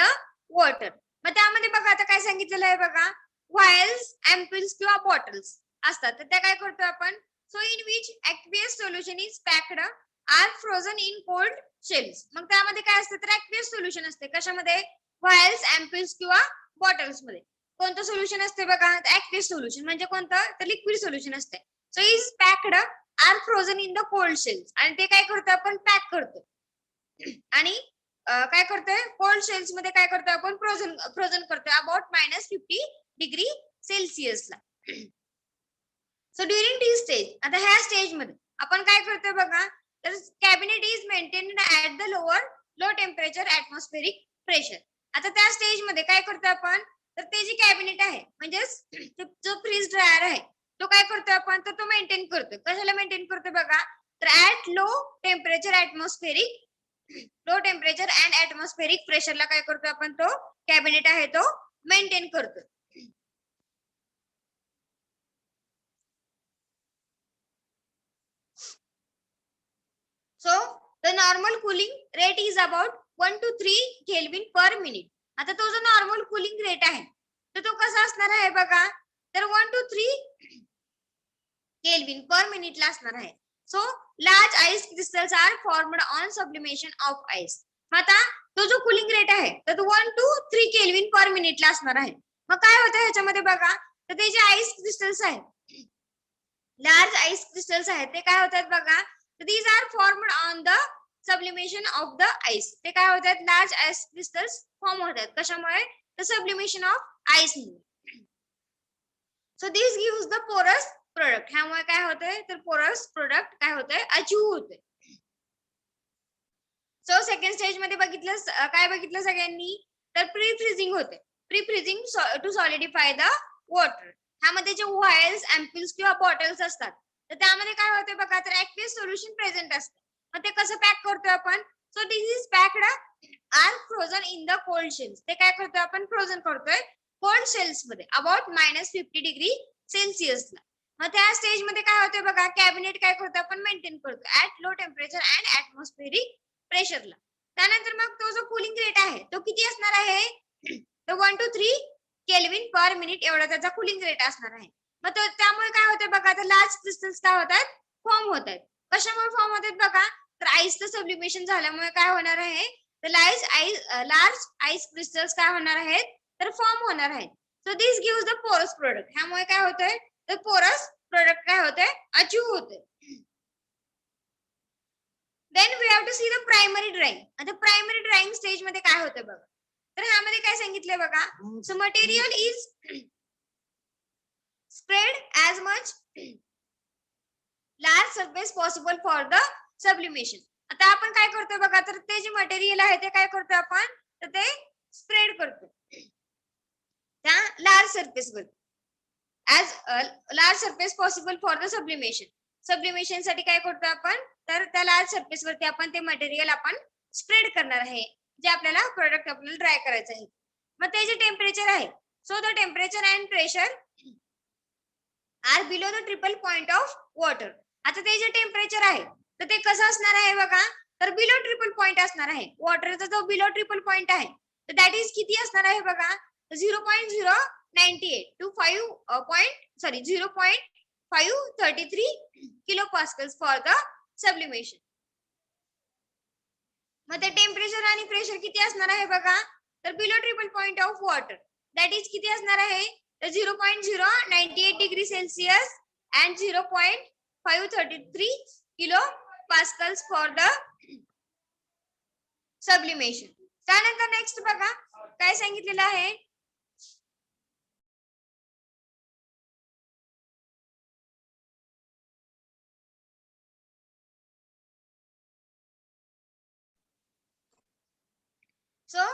water. मग त्यामध्ये बघा आता काय सांगितलेलं आहे बघा, व्हायल्स, एम्प्युल्स किंवा बॉटल्स असतात, तर त्या काय करतो आपण, so in which aqueous solution is packed R frozen in cold shells. मग त्यामध्ये काय असतं, तर ऍक्वियस सोल्युशन असते कशामध्ये, व्हायल्स, एम्प्युल्स किंवा बॉटल्स मध्ये. कोणतं सोल्युशन असते बघा, ऍक्वियस सोल्युशन म्हणजे कोणतं, तर लिक्विड सोल्युशन असते. So is packed R frozen in the cold shells, आणि ते काय करतो आपण, पॅक करतो आणि काय करतोय, कोल्ड शेल्स मध्ये काय करतो आपण, फ्रोझन करतोय about -50°C. So during this stage, आता ह्या स्टेज मध्ये आपण काय करतोय बघा, तर cabinet is maintained at the low temperature atmospheric pressure. आता त्या स्टेज मध्ये काय करतोय आपण, तर ते जे कॅबिनेट आहे म्हणजे जो फ्रीज ड्रायर आहे तो काय करतोय आपण, तर तो मेंटेन करतोय. कशाला मेंटेन करतोय बघा, तर at low temperature and atmospheric प्रेशरला काय करतोय आपण, तो कॅबिनेट आहे तो मेंटेन करतोय. So the normal cooling rate is about 1 to 3 Kelvin per minute. आता तो जो नॉर्मल कूलिंग रेट आहे तर तो कसा असणार आहे बघा, तर 1 to 3 केल्विन पर मिनिट ला असणार आहे. So large ice crystals are formed on sublimation of ice. आता तो जो कूलिंग रेट आहे तर तो 1 to 3 केल्विन पर मिनिट ला असणार आहे. मग काय होतं ह्याच्यामध्ये बघा, तर ते जे आइस क्रिस्टल्स आहेत, लार्ज आइस क्रिस्टल्स आहेत ते काय होतात बघा, these are formed on the sublimation of the ice. ते काय होतात, लार्ज आइस क्रिस्टल्स फॉर्म होतात कशामुळे, the sublimation of ice मुळे. So this gives the porous product. ह्यामुळे काय होतंय, तर porous product काय होतंय, अचीव होतंय. सो सेकंड स्टेज मध्ये बघितलं काय बघितलं सगळ्यांनी, तर प्री फ्रीजिंग होते. Pre freezing to solidify the water. ह्यामध्ये जे व्हायल्स, एम्प्युल्स किंवा बॉटल्स असतात, तर त्यामध्ये काय होते बघा, तर ऍक्वियस सोल्युशन प्रेझेंट असते. मग ते कसं पॅक करतोय आपण, so this is packed R frozen in the cold shells. ते काय करतोय आपण, फ्रोझन करतोय कोल्ड शेल्स मध्ये अबाउट -50°C. मग त्या स्टेज मध्ये काय होते बघा, कॅबिनेट काय करतो आपण, मेंटेन करतो at low temperature and atmospheric प्रेशरला. त्यानंतर मग तो जो कूलिंग रेट आहे तो किती असणार आहे, तर 1 to 3 केल्विन पर मिनिट एवढा त्याचा कूलिंग रेट असणार आहे. मग त्यामुळे काय होतं बघा, तर लार्ज क्रिस्टल्स काय होतात, फॉर्म होत आहेत. कशामुळे फॉर्म होतात बघा, तर आईसचं सब्लिमेशन झाल्यामुळे काय होणार आहे, तर लार्ज आईस क्रिस्टल्स काय होणार आहेत, तर फॉर्म होणार आहेत. सो दिस गिव्स द पोरस प्रोडक्ट. ह्यामुळे काय होतंय, तर पोरस प्रोडक्ट काय होतंय, अचीव होतंय. Then we have to see the primary drying. आता प्रायमरी ड्राइंग स्टेज मध्ये काय होतं बघा, तर ह्यामध्ये काय सांगितलंय बघा, so material is spread as much large surface possible for the sublimation. आता आपण काय करतोय बघा, तर ते जे मटेरियल आहे ते काय करतोय आपण, तर ते स्प्रेड करतोय त्या लार्ज सरफेसवर as large surface possible for the sublimation. Sublimation साठी काय करतो आपण, तर त्या लार्ज सरफेस वरती आपण ते मटेरियल आपण स्प्रेड करणार आहे, जे आपल्याला प्रोडक्ट आपल्याला ड्राय करायचं आहे. मग ते जे टेम्परेचर आहे, so the temperature and pressure are below the triple point of water. आता ते जे टेम्परेचर आहे तर ते कसं असणार आहे बघा, तर बिलो ट्रिपल पॉइंट असणार आहे. वॉटरचा जो बिलो ट्रिपल पॉइंट आहे तर दॅट इज किती असणार आहे बघा, 0.098 to 0.533 kilopascals for the sublimation. मग ते टेम्परेचर आणि प्रेशर किती असणार आहे बघा, तर below triple point of water that is किती असणार आहे, तर 0.098°C and 0.533 kilopascals for the sublimation. त्यानंतर नेक्स्ट बघा काय सांगितलेलं आहे, so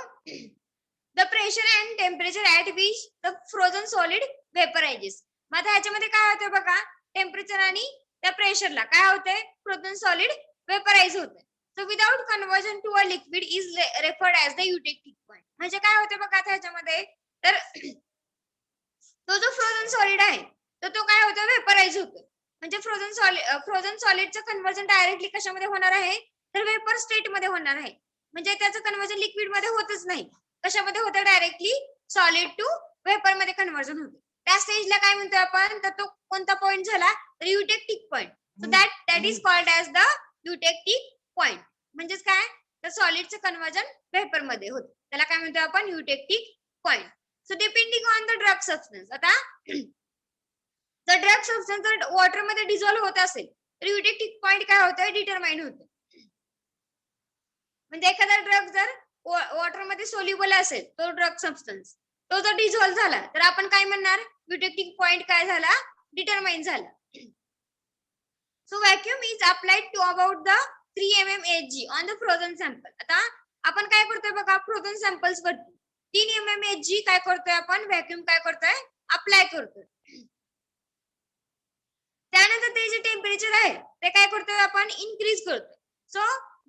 the pressure and temperature at which the frozen solid vaporizes. मग ह्याच्यामध्ये काय होतं बघा, टेम्परेचर आणि त्या प्रेशरला काय होतंय, फ्रोझन सॉलिड वेपराइज होतंय. So without conversion to a liquid is referred as the eutectic point. म्हणजे काय होतं बघा ह्याच्यामध्ये, तर तो जो फ्रोझन सॉलिड आहे तर तो काय होतो, वेपराइज होतो. म्हणजे फ्रोझन सॉलिडचं कन्वर्जन डायरेक्टली कशामध्ये होणार आहे, तर वेपर स्टेट मध्ये होणार आहे. म्हणजे त्याचं कन्वर्जन लिक्विड मध्ये होतच नाही. कशामध्ये होतं, डायरेक्टली सॉलिड टू वेपर मध्ये कन्वर्जन होतं. त्या स्टेजला काय म्हणतो आपण, तर तो कोणता पॉइंट झाला, तर eutectic point. So that is called as the eutectic point. म्हणजेच काय, तर सॉलिडचं कन्वर्जन वेपर मध्ये होतं, त्याला काय म्हणतो आपण, eutectic point. So depending on the drug substance. आता जर ड्रग सबस्टन्स जर वॉटर मध्ये डिझॉल्व्ह होत असेल तर युटेक्टिक पॉइंट काय होतं, डिटरमाइन होतं. म्हणजे एखादा ड्रग जर वॉटर मध्ये सोल्युबल असेल, तो ड्रग सबस्टन्स तो जर डिझॉल्व्ह झाला तर आपण काय म्हणणार, युटेक्टिक पॉइंट काय झाला, डिटरमाइन झाला. So vacuum is applied to about the 3 mm Hg on the frozen sample. आता आपण काय करतोय बघा, फ्रोझन सॅम्पल्स वरती 3 mm Hg काय करतोय आपण, व्हॅक्यूम काय करतोय, अप्लाय करतोय. त्यानंतर ते जे टेम्परेचर आहे ते काय करतोय आपण, इन्क्रीज करतोय. So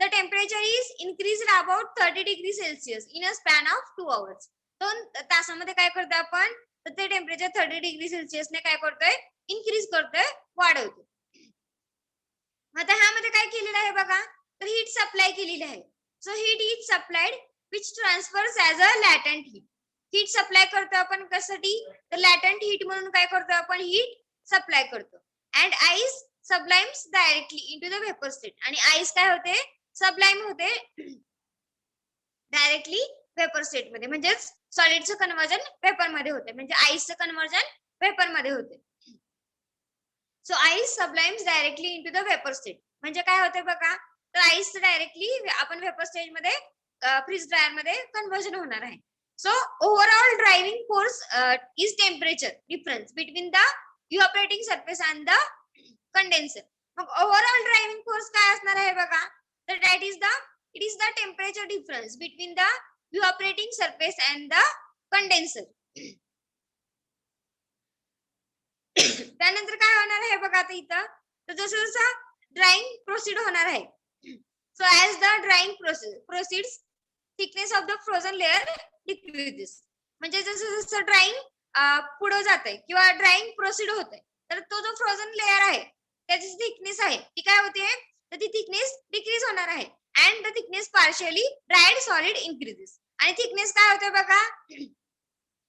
the temperature is increased about 30°C in a span of 2 hours. 2 तासामध्ये काय करतोय आपण, तर ते टेम्परेचर 30°C ने काय करतोय, इन्क्रीज करतोय, वाढवतोय. आता ह्यामध्ये काय केलेलं आहे बघा, तर हीट सप्लाय केलेली आहे. So heat is supplied which transfers as a latent heat. Heat supply करतो आपण कशासाठी, तर लॅटंट हीट म्हणून काय करतो आपण, हीट सप्लाय करतो. And ice sublimes directly into the vapour state. आणि आईस काय होते, सबलाइम होते डायरेक्टली वेपर स्टेट मध्ये. म्हणजेच सॉलिडचं कन्वर्जन वेपर मध्ये होते, म्हणजे आईसचं कन्वर्जन वेपर मध्ये होते. So ice sublimes directly into the vapour state. म्हणजे काय होतंय बघा, तर आईस डायरेक्टली आपण वेपर स्टेज मध्ये फ्रीज ड्रायर मध्ये कन्व्हर्जन होणार आहे. So overall driving force is temperature difference between the evaporating surface and the condenser. मग ओव्हरऑल ड्रायव्हिंग फोर्स काय असणार आहे बघा, तर that is the it is the temperature difference between the evaporating surface and the condenser. त्यानंतर काय होणार आहे बघा आता इथं, तर जसं जसं ड्राइंग प्रोसीड होणार आहे, so as the drawing proceeds thickness of the frozen layer decreases. म्हणजे जसं जसं ड्राइंग पुढे जात आहे किंवा ड्राइंग प्रोसीड होत आहे, तर तो जो फ्रोझन लेअर आहे त्याची थिकनेस आहे ती काय होते, तर ती थिकनेस डिक्रीज होणार आहे. And the thickness partially dried solid increases. आणि थिकनेस काय होते बघा,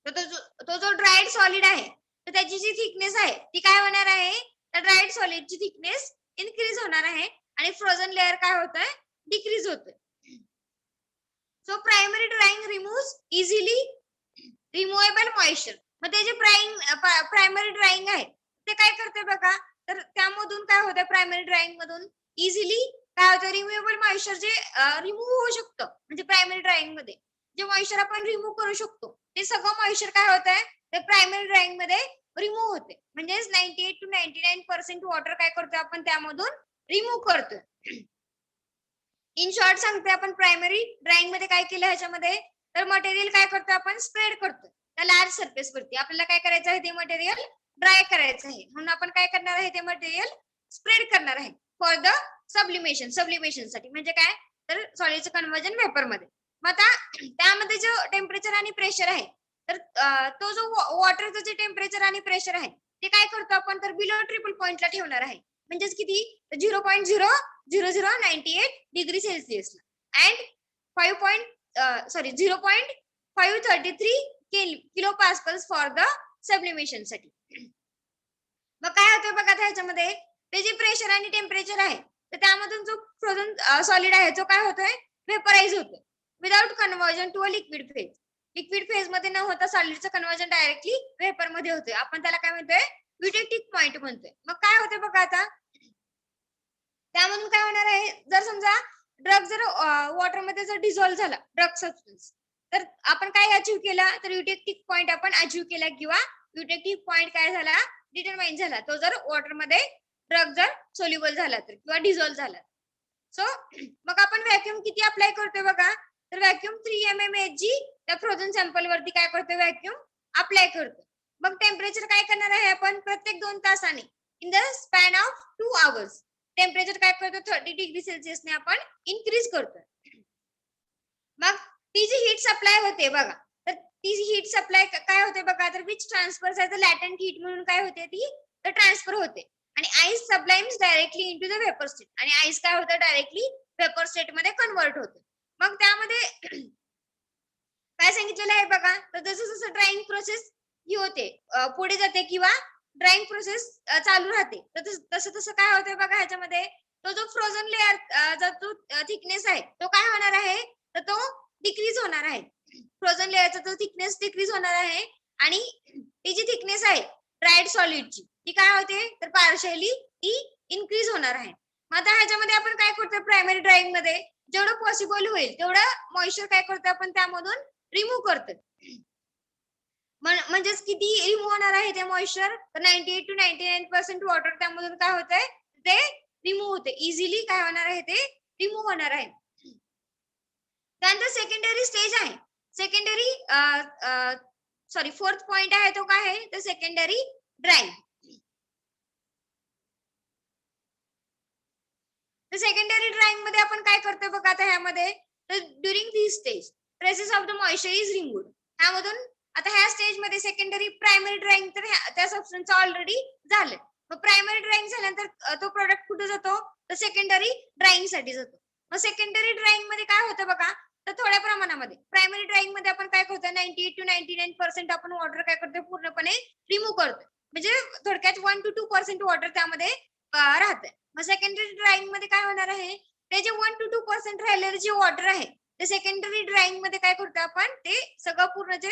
तो जो ड्राईड सॉलिड आहे तर त्याची जी थिकनेस आहे ती काय होणार आहे, तर ड्राईड सॉलिडची थिकनेस इन्क्रीज होणार आहे आणि फ्रोझन लेअर काय होत आहे, डिक्रीज होतोय. So primary drawing removes easily removable moisture. मग ते जे प्रायमरी ड्राइंग आहे ते काय करते बघा, तर त्यामधून काय होतं, प्रायमरी ड्राइंग मधून इझिली काय होतं, रिमूवेबल मॉइश्चर जे रिमूव्ह होऊ शकतं. म्हणजे प्रायमरी ड्राइंग मध्ये जे मॉइश्चर आपण रिमूव्ह करू शकतो ते सगळं मॉइश्चर काय होत आहे, ते प्रायमरी ड्राइंग मध्ये रिमूव्ह होते. म्हणजे 98 to 99% वॉटर काय करतो आपण त्यामधून रिमूव्ह करतोय. इन शॉर्ट सांगते, आपण प्रायमरी ड्राइंग मध्ये काय केलं ह्याच्यामध्ये, तर मटेरियल काय करतो आपण स्प्रेड करतो त्या लार्ज सरफेस वरती. आपल्याला काय करायचं आहे, ते मटेरियल ड्राय करायचं आहे, म्हणून आपण काय करणार आहे, ते मटेरियल स्प्रेड करणार आहे फॉर द सब्लिमेशन साठी. म्हणजे काय, तर सॉलिडचं कन्व्हर्जन वेपर मध्ये. मग आता त्यामध्ये जो टेम्परेचर आणि प्रेशर आहे, तर तो जो वॉटरचं जे टेम्परेचर आणि प्रेशर आहे ते काय करतो आपण, तर बिलो ट्रिपल पॉइंटला ठेवणार आहे. म्हणजेच किती, 0.0098 degree Celsius and 0.533 kilo pascals for the sublimation साठी. मग काय होतं बघा, ह्याच्यामध्ये ते जे प्रेशर आणि टेम्परेचर आहे तर त्यामधून जो फ्रोझन सॉलिड आहे तो काय होतोय, वेपराइज होतोय without conversion to a liquid phase. Liquid phase मध्ये न होता सॉलिडचं कन्व्हर्जन डायरेक्टली वेपर मध्ये होतोय. आपण त्याला काय म्हणतोय, युटेक्टिक पॉइंट म्हणतोय. मग काय होतंय बघा, आता त्यामधून काय होणार आहे, जर समजा ड्रग जर वॉटर मध्ये जर डिझॉल्व्ह झाला, ड्रग सबस्टन्स, तर आपण काय अचीव केला, तर युटेक्टिक पॉइंट आपण अचीव केला किंवा युटेक्टिक पॉइंट काय झाला, डिटरमाइन झाला. तो जर वॉटर मध्ये ड्रग जर सोल्युबल झाला तर किंवा डिझॉल्व्ह झाला. सो मग आपण व्हॅक्यूम किती अप्लाय करतोय बघा, तर व्हॅक्यूम 3 mmHg त्या फ्रोझन सॅम्पल वरती काय करतोय, व्हॅक्यूम अप्लाय करतो. मग टेम्परेचर काय करणार आहे आपण, प्रत्येक 2 तासाने in the span of 2 hours temperature काय करतो, 30 डिग्री सेल्सिअस ने आपण इन्क्रीज करतो. मग ती जी हीट सप्लाय होते बघा, तर ती हीट सप्लाय काय होते बघा, तर which transfer as a latent heat म्हणून काय होते, ती तर ट्रान्सफर होते. आणि ice सब्लाइम्स directly into the vapour state. आणि आईस काय होतं, डायरेक्टली वेपर स्टेट मध्ये कन्वर्ट होतं. मग त्यामध्ये काय सांगितलेलं आहे बघा, तर जसं जसं ड्राइंग प्रोसेस ही होते, पुढे जाते किंवा ड्राइंग प्रोसेस चालू राहते, तर तसं तसं काय होतंय बघा, ह्याच्यामध्ये तो जो फ्रोझन लेअर जो थिकनेस आहे तो काय होणार आहे, तर तो डिक्रीज होणार आहे. फ्रोझन लेअरचा जो थिकनेस डिक्रीज होणार आहे आणि ती जी थिकनेस आहे ड्राईड सॉलिडची ती काय होते, तर पार्शियली ती इन्क्रीज होणार आहे. मग आता ह्याच्यामध्ये आपण काय करतो, प्रायमरी ड्राइंग मध्ये जेवढं पॉसिबल होईल तेवढं मॉइश्चर काय करतो आपण त्यामधून रिमूव्ह करतो. म्हणजेच किती रिमूव्ह होणार आहे ते मॉइश्चर, तर 98 to 99% वॉटर त्यामधून काय होतंय, ते रिमूव्ह होते. इझिली काय होणार आहे, ते रिमूव्ह होणार आहे. त्यानंतर सेकंडरी स्टेज आहे. सेकंडरी फोर्थ पॉइंट आहे तो काय आहे, तर सेकंडरी ड्राइंग. तर सेकंडरी ड्राइंग मध्ये आपण काय करतोय बघा, आता ह्यामध्ये तर during this stage traces of the moisture is removed. ह्यामधून आता ह्या स्टेज मध्ये सेकंडरी प्रायमरी ड्राइंग तर त्या सबस्टन्स ऑलरेडी झालं. मग प्रायमरी ड्राइंग झाल्यानंतर तो प्रोडक्ट कुठे जातो, तर सेकंडरी ड्राइंग साठी जातो. मग सेकंडरी ड्राइंग मध्ये काय होतं बघा, तर थोड्या प्रमाणामध्ये प्रायमरी ड्राइंग मध्ये आपण काय करतो, 98 to 99% आपण वॉटर काय करतो, पूर्णपणे रिमूव्ह करतो. म्हणजे थोडक्यात 1 to 2% वॉटर त्यामध्ये राहतंय. मग सेकंडरी ड्राइंग मध्ये काय होणार आहे, ते जे 1 to 2% राहिलेलं जे वॉटर आहे ते सेकंडरी ड्राइंग मध्ये काय करतो आपण, ते सगळं पूर्ण जे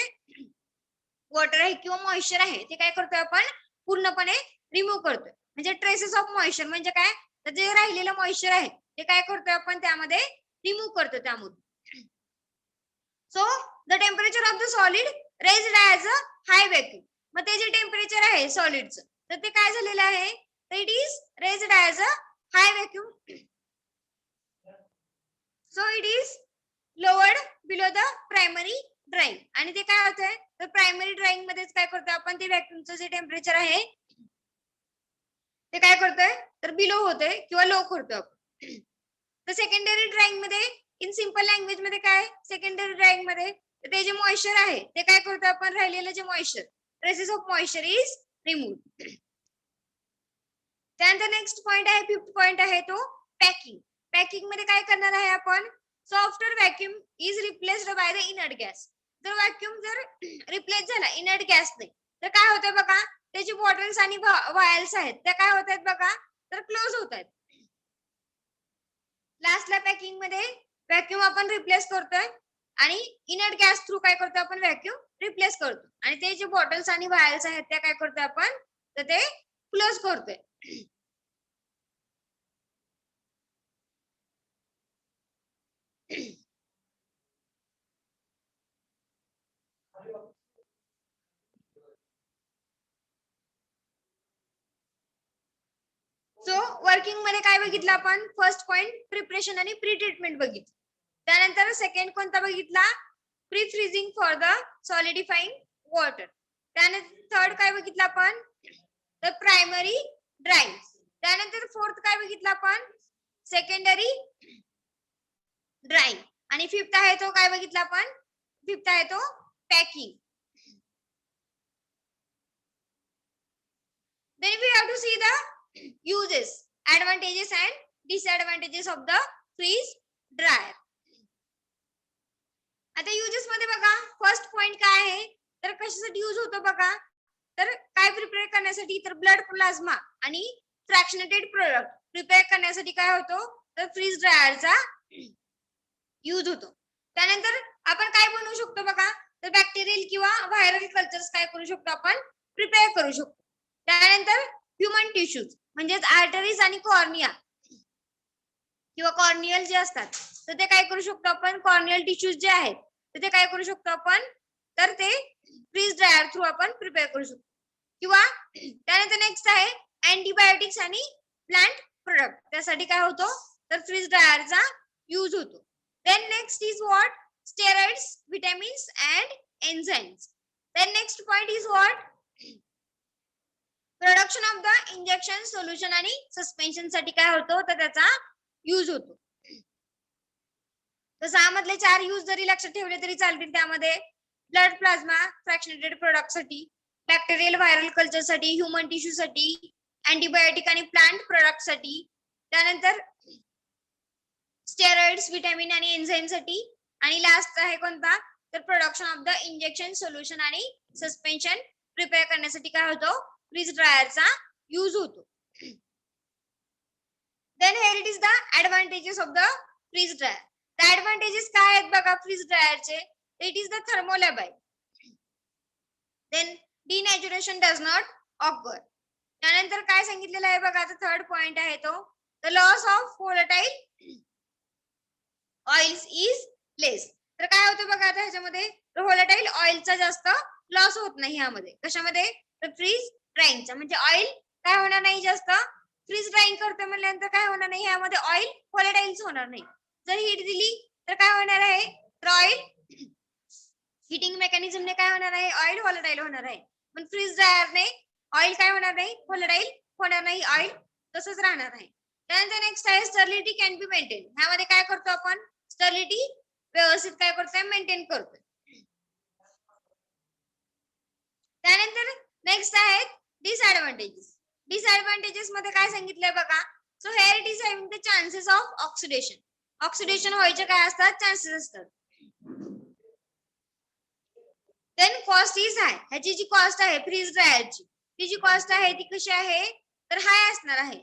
वॉटर आहे किंवा मॉइश्चर आहे ते काय करतोय आपण पूर्णपणे रिमूव्ह करतोय. म्हणजे ट्रेसेस ऑफ मॉइश्चर म्हणजे काय, तर जे राहिलेलं मॉइश्चर आहे ते काय करतोय आपण त्यामध्ये रिमूव्ह करतो त्यामधून. So the temperature of the solid raised as a high vacuum. मग ते जे टेम्परेचर आहे सॉलिडचं तर ते काय झालेलं आहे तर it is raised as a high vacuum. So it is lowered below the primary drawing. आणि ते काय होतंय तर प्रायमरी ड्राईंग मध्येच काय करतोय आपण ते व्हॅक्यूमचं जे टेम्परेचर आहे ते काय करतोय तर बिलो होतोय किंवा लो करतोय आपण. तर सेकंडरी ड्राईंग मध्ये इन सिंपल लँग्वेज मध्ये काय सेकंडरी ड्राईंग मध्ये ते जे मॉइश्चर आहे ते काय करतो आपण राहिलेलं जे moisture traces of moisture is remove. त्यानंतर नेक्स्ट पॉइंट आहे फिफ्थ पॉइंट आहे तो पॅकिंग. पॅकिंग मध्ये काय करणार आहे आपण so after vacuum is replaced by the inert gas. जर व्हॅक्यूम जर रिप्लेस झाला इनर्ट गॅसने तर काय होतंय बघा त्याची बॉटल्स आणि वायल्स आहेत त्या काय होत आहेत बघा तर क्लोज होत आहेत. लास्टला पॅकिंग मध्ये व्हॅक्यूम आपण रिप्लेस करतोय आणि इनर्ट गॅस थ्रू काय करतो आपण व्हॅक्यूम रिप्लेस करतो आणि ते जे बॉटल्स आणि वायल्स आहेत त्या काय करतोय आपण तर ते क्लोज करतोय. सो वर्किंग मध्ये काय बघितलं आपण फर्स्ट पॉइंट प्रिपरेशन आणि प्री ट्रीटमेंट बघितलं. त्यानंतर सेकंड कोणता बघितला pre freezing for the solidifying water. त्यानंतर थर्ड काय बघितलं आपण तर प्रायमरी ड्राईंग. त्यानंतर फोर्थ काय बघितलं आपण सेकंडरी ड्राईंग आणि फिफ्थ आहे तो काय बघितला आपण फिफ्थ आहे तो packing. Then we have to see the uses, advantages and disadvantages of the freeze dryer. आता युजेस मध्ये बघा फर्स्ट पॉइंट काय आहे तर कशासाठी यूज होतो बघा तर काय प्रिपेअर करण्यासाठी तर ब्लड प्लाझ्मा आणि फ्रॅक्शनेटेड प्रोडक्ट प्रिपेअर करण्यासाठी काय होतो तर फ्रीज ड्रायरचा यूज होतो. त्यानंतर आपण काय बनवू शकतो बघा तर बॅक्टेरियल किंवा व्हायरल कल्चर्स काय करू शकतो आपण प्रिपेअर करू शकतो. त्यानंतर ह्युमन टिश्यूज म्हणजेच आर्टरीज आणि कॉर्निया किंवा कॉर्नियल जे असतात तर ते काय करू शकतो आपण कॉर्नियल टिश्यूज जे आहेत तर ते काय करू शकतो आपण तर ते फ्रीज ड्रायर थ्रू आपण प्रिपेअर करू शकतो. किंवा त्यानंतर नेक्स्ट आहे अँटीबायोटिक्स आणि प्लांट प्रोडक्ट त्यासाठी काय होतो तर फ्रीज ड्रायरचा यूज होतो. Then next is what steroids vitamins and enzymes. Then next point is what production of the injection solution आणि सस्पेन्शन साठी काय होतो तर त्याचा यूज होतो. तर सहामधले 4 यूज जरी लक्षात ठेवले तरी चालतील. त्यामध्ये ब्लड प्लाझ्मा फ्रॅक्शनेटेड प्रोडक्ट साठी बॅक्टेरियल व्हायरल कल्चर साठी ह्युमन टिश्यू साठी अँटीबायोटिक आणि प्लांट प्रोडक्ट साठी त्यानंतर स्टेरॉइड्स विटॅमिन आणि एन्झाइम साठी आणि लास्ट आहे कोणता तर production of the injection solution आणि सस्पेन्शन प्रिपेअर करण्यासाठी काय होतो फ्रीज ड्रायरचा यूज होतो. Then here it is the advantages of the freeze dryer. The advantages काय आहेत बघा फ्रीज ड्रायरचे it is the thermolabile. Then denaturation does not occur. त्यानंतर काय सांगितलेलं आहे बघा आता थर्ड पॉइंट आहे तो the loss of volatile oils is less. तर काय होतं बघा आता ह्याच्यामध्ये व्होलेटाइल ऑइलचा जास्त लॉस होत नाही ह्यामध्ये कशामध्ये तर फ्रीज ड्रायिंगचा म्हणजे ऑइल काय होणार नाही जास्त फ्रीज ड्रायिंग करतोय म्हणल्यानंतर काय होणार नाही ह्यामध्ये ऑइल व्होलेटाइल्स होणार नाही. जर हीट दिली तर काय होणार आहे तर ऑइल हीटिंग मेकॅनिझमने काय होणार आहे ऑइल व्होलेटाइल होणार आहे. पण फ्रीज ड्रायरने ऑइल काय होणार नाही व्होलेटाइल होणार नाही ऑइल तसंच राहणार आहे. त्यानंतर नेक्स्ट आहे स्टर्लिटी कॅन बी मेंटेन. ह्यामध्ये काय करतो आपण स्टर्लिटी व्यवस्थित काय करतोय मेंटेन करतोय. त्यानंतर नेक्स्ट आहे डिसएडव्हान्टेजेस. डिसएडव्हान्टेजेस मध्ये काय सांगितलंय बघा so here it is having the chances of oxidation. Oxidation व्हायचे काय असतात चान्सेस असतात. Then cost is hi. ह्याची जी कॉस्ट आहे फ्रीज ड्रायरची ती जी कॉस्ट आहे ती कशी आहे तर हाय असणार आहे.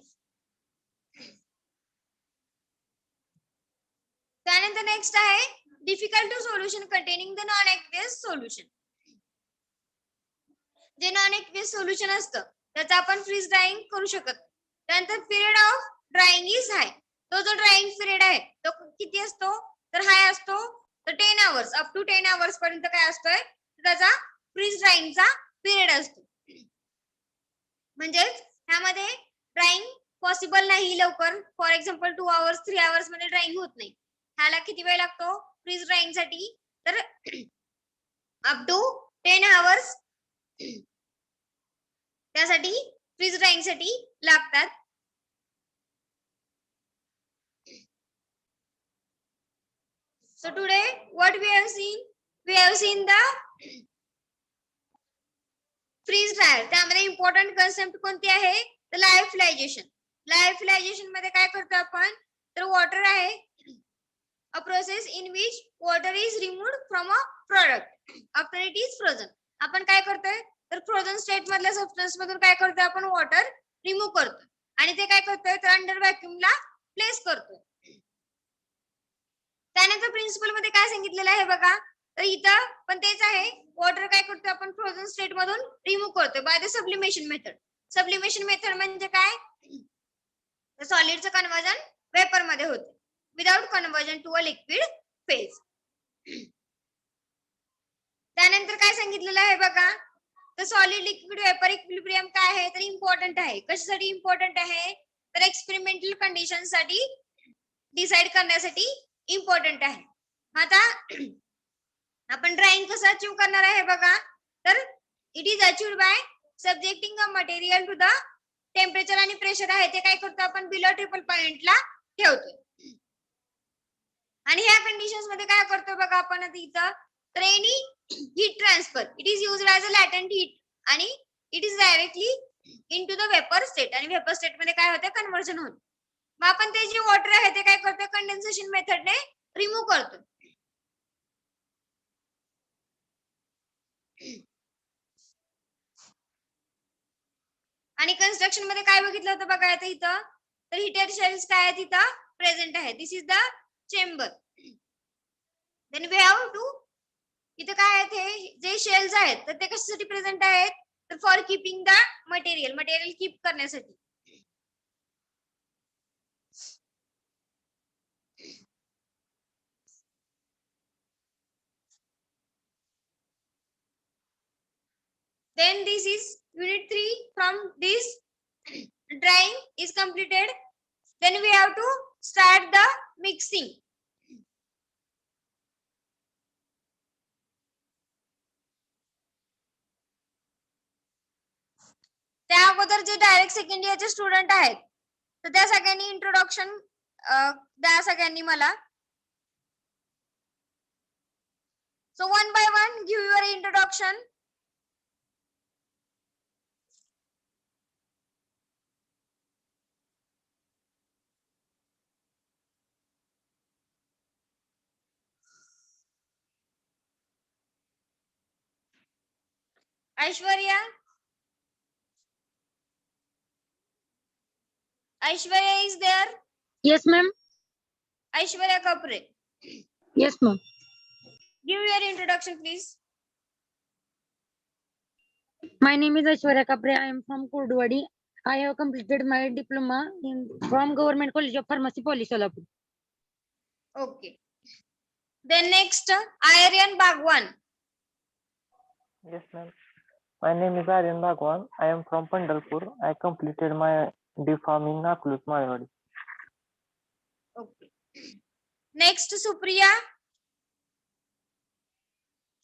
त्यानंतर नेक्स्ट आहे difficult to solution containing the non aqueous solution. जे नॉन एक्वियस सोल्युशन असतं त्याचं आपण फ्रीज ड्रायिंग करू शकत. त्यानंतर period of drying is high. तो जो ड्राइंग पिरियड आहे तो किती असतो तर हाय असतो. तर 10 आवर्स अप टू 10 आवर्स पर्यंत काय असतोय त्याचा फ्रीज ड्राइंगचा पिरियड असतो. म्हणजेच ह्यामध्ये ड्राइंग पॉसिबल नाही लवकर. फॉर एक्झाम्पल 2 आवर्स 3 आवर्स मध्ये ड्राइंग होत नाही. ह्याला किती वेळ लागतो फ्रीज ड्राइंग साठी तर अप टू 10 आवर्स त्यासाठी फ्रीज ड्राइंग साठी लागतात. So today what we have seen the freeze dryer. त्यामध्ये इम्पॉर्टंट कन्सेप्ट कोणती आहे तर लायोफिलायझेशन. लायोफिलायझेशन मध्ये काय करतो आपण तर वॉटर आहे a process in which water is removed from a product after it is frozen. आपण काय करतोय तर फ्रोझन स्टेट मधल्या सबस्टन्स मधून काय करतोय आपण वॉटर रिमूव्ह करतोय आणि ते काय करतोय तर अंडर व्हॅक्यूमला प्लेस करतोय. त्यानंतर प्रिन्सिपल मध्ये काय सांगितलेलं आहे बघा तर इथं पण तेच आहे. वॉटर काय करतोय आपण फ्रोझन स्टेट मधून रिमूव्ह करतोय by the sublimation method. Sublimation method म्हणजे काय सॉलिडचं कन्वर्जन वेपर मध्ये होते without conversion to a liquid phase. त्यानंतर काय सांगितलेलं आहे बघा तर सॉलिड लिक्विड वेपर इक्विलिब्रियम काय आहे तर इम्पॉर्टंट आहे. कशासाठी इम्पॉर्टंट आहे तर एक्सपेरिमेंटल कंडिशन साठी डिसाइड करण्यासाठी इम्पॉर्टंट आहे. आता आपण ड्राइंग कसं अचीव करणार आहे बघा तर it is achieved by subjecting a material to the temperature आणि प्रेशर आहे ते काय करतो आपण बिलो ट्रिपल पॉइंटला ठेवतो. आणि ह्या कंडिशन्स मध्ये काय करतो बघा आपण आता इथं तर any heat transfer it is used as a latent heat आणि it is directly into the vapour state आणि वेपर स्टेट मध्ये काय होतं कन्वर्जन होतं. मग आपण ते जे वॉटर आहे ते काय करतो कंडेन्सेशन मेथडने रिमूव्ह करतो. आणि कन्स्ट्रक्शन मध्ये काय बघितलं होतं बघा आता इथं तर हीटेड शेल्स काय आहेत इथं प्रेझेंट आहे. This is the chamber. Then we have to इथं काय आहेत हे जे शेल्स आहेत तर ते कशासाठी प्रेझेंट आहेत तर for keeping the material keep करण्यासाठी. Then this is unit 3 from this drawing is completed. Then we have to start the mixing. त्या अगोदर जे डायरेक्ट सेकंड इयरचे स्टुडंट आहेत तर त्या सगळ्यांनी इंट्रोडक्शन द्या सगळ्यांनी मला. So one by one give your introduction. Aishwarya. Aishwarya is there? Yes, ma'am. Aishwarya Kapre. Yes, ma'am. Give your introduction, please. My name is Aishwarya Kapre. I am from Kurdwadi. I have completed my diploma from Government College of Pharmacy, Police Solapur. Okay. Then next, Aryan Bhagwan. Yes, ma'am. My name is Aryan Bhagwan. I am from Pandalpur. I completed my D.Pharm in Nakulus, Mayawadi. Okay. Next, Supriya.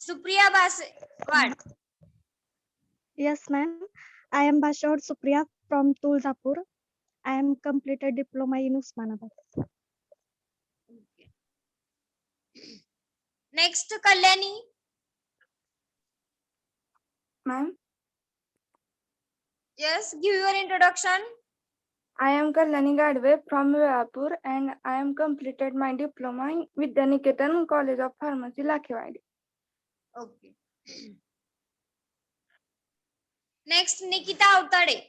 Supriya Baswad. Yes, ma'am. I am Bashawad Supriya from Tulzapur. I am completed diploma in Usmanabad. Okay. Next, Kalyani. Ma'am, Yes, give your introduction. I am Kalyani Gadve from Vivapur and I am completed my diploma in Vidyaniketan College of Pharmacy, Lakhewadi. Okay. Next, Nikita Avtade.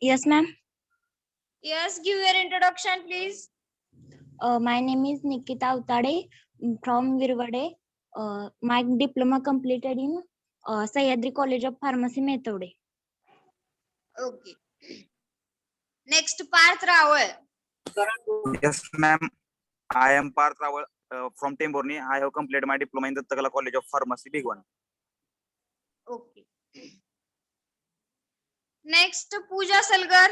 Yes, ma'am. Yes, give your introduction, please. My name is Nikita Avtade from Virwade. My diploma completed in Sahyadri College of Pharmacy, Methode. Okay. Next, Parth Rawal. Yes, ma'am. I am Parth Rawal from Temborni. I have completed my diploma in the Tagala College of Pharmacy, Big One. Okay. Next, Pooja Salgar.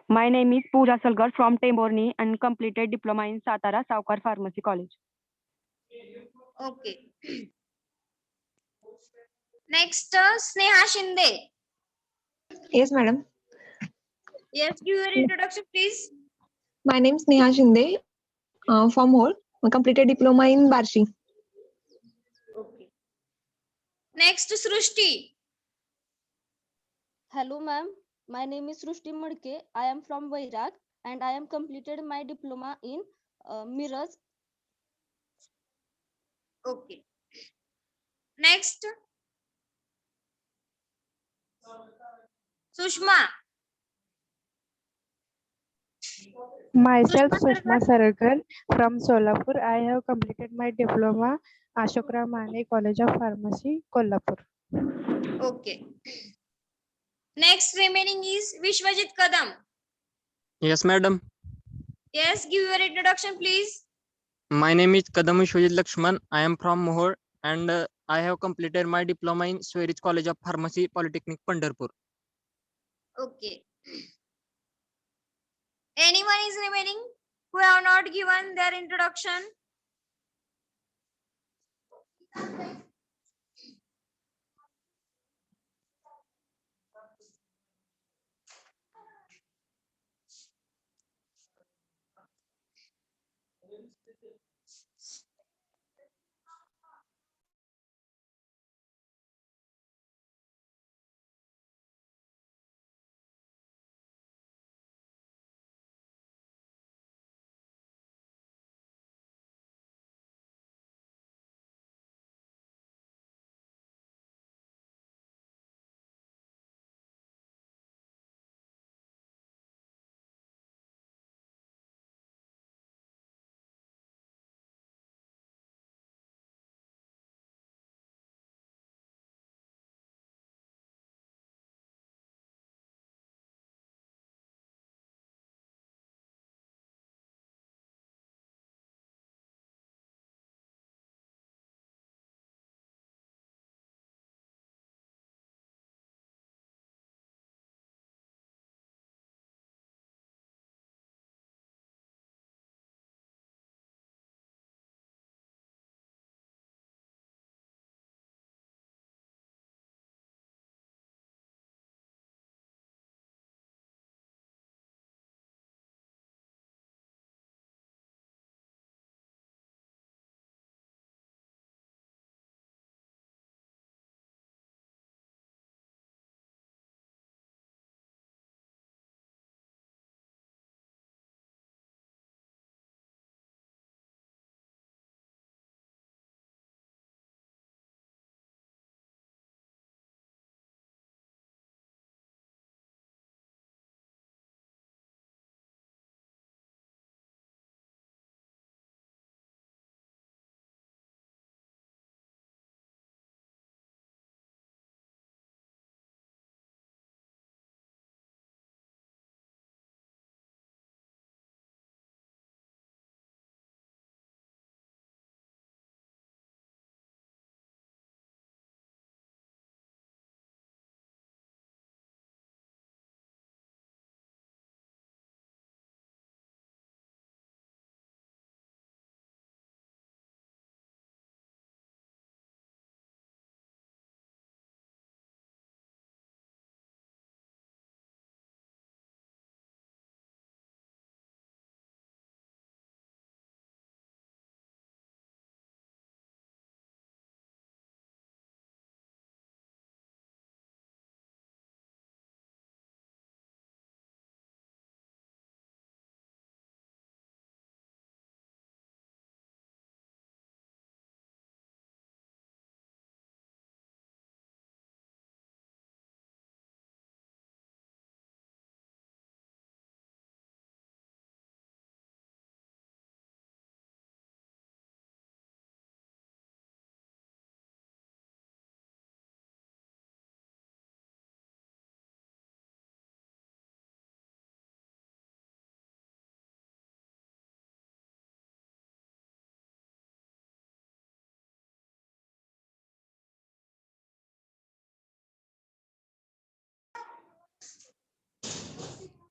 My name is Pooja Salgar from Temborni and completed diploma in Satara Saukar Pharmacy College. Okay. Next, Sneha Shinde. Yes, madam. Yes, give your introduction, please. My name is Neha Shinde from Hall. I completed diploma in Barshi. Okay. Next, Srushti. Hello, ma'am. My name is Srushti Madke. I am from Vairag and I am completed my diploma in mirrors. Okay. Next, Sushma. Myself, Sushma Sushma Sarkar from Solapur. I have completed my diploma Ashokra Mane College of Pharmacy, Kolhapur. Okay. Next remaining is Vishwajit Kadam. Yes, madam. Yes, give your introduction, please. My name is Kadam Vishwajit Lakshman. I am from Mohor and I have completed my diploma in Sweridge College of Pharmacy, Polytechnic, Pandharpur. Okay. Anyone is remaining who have not given their introduction?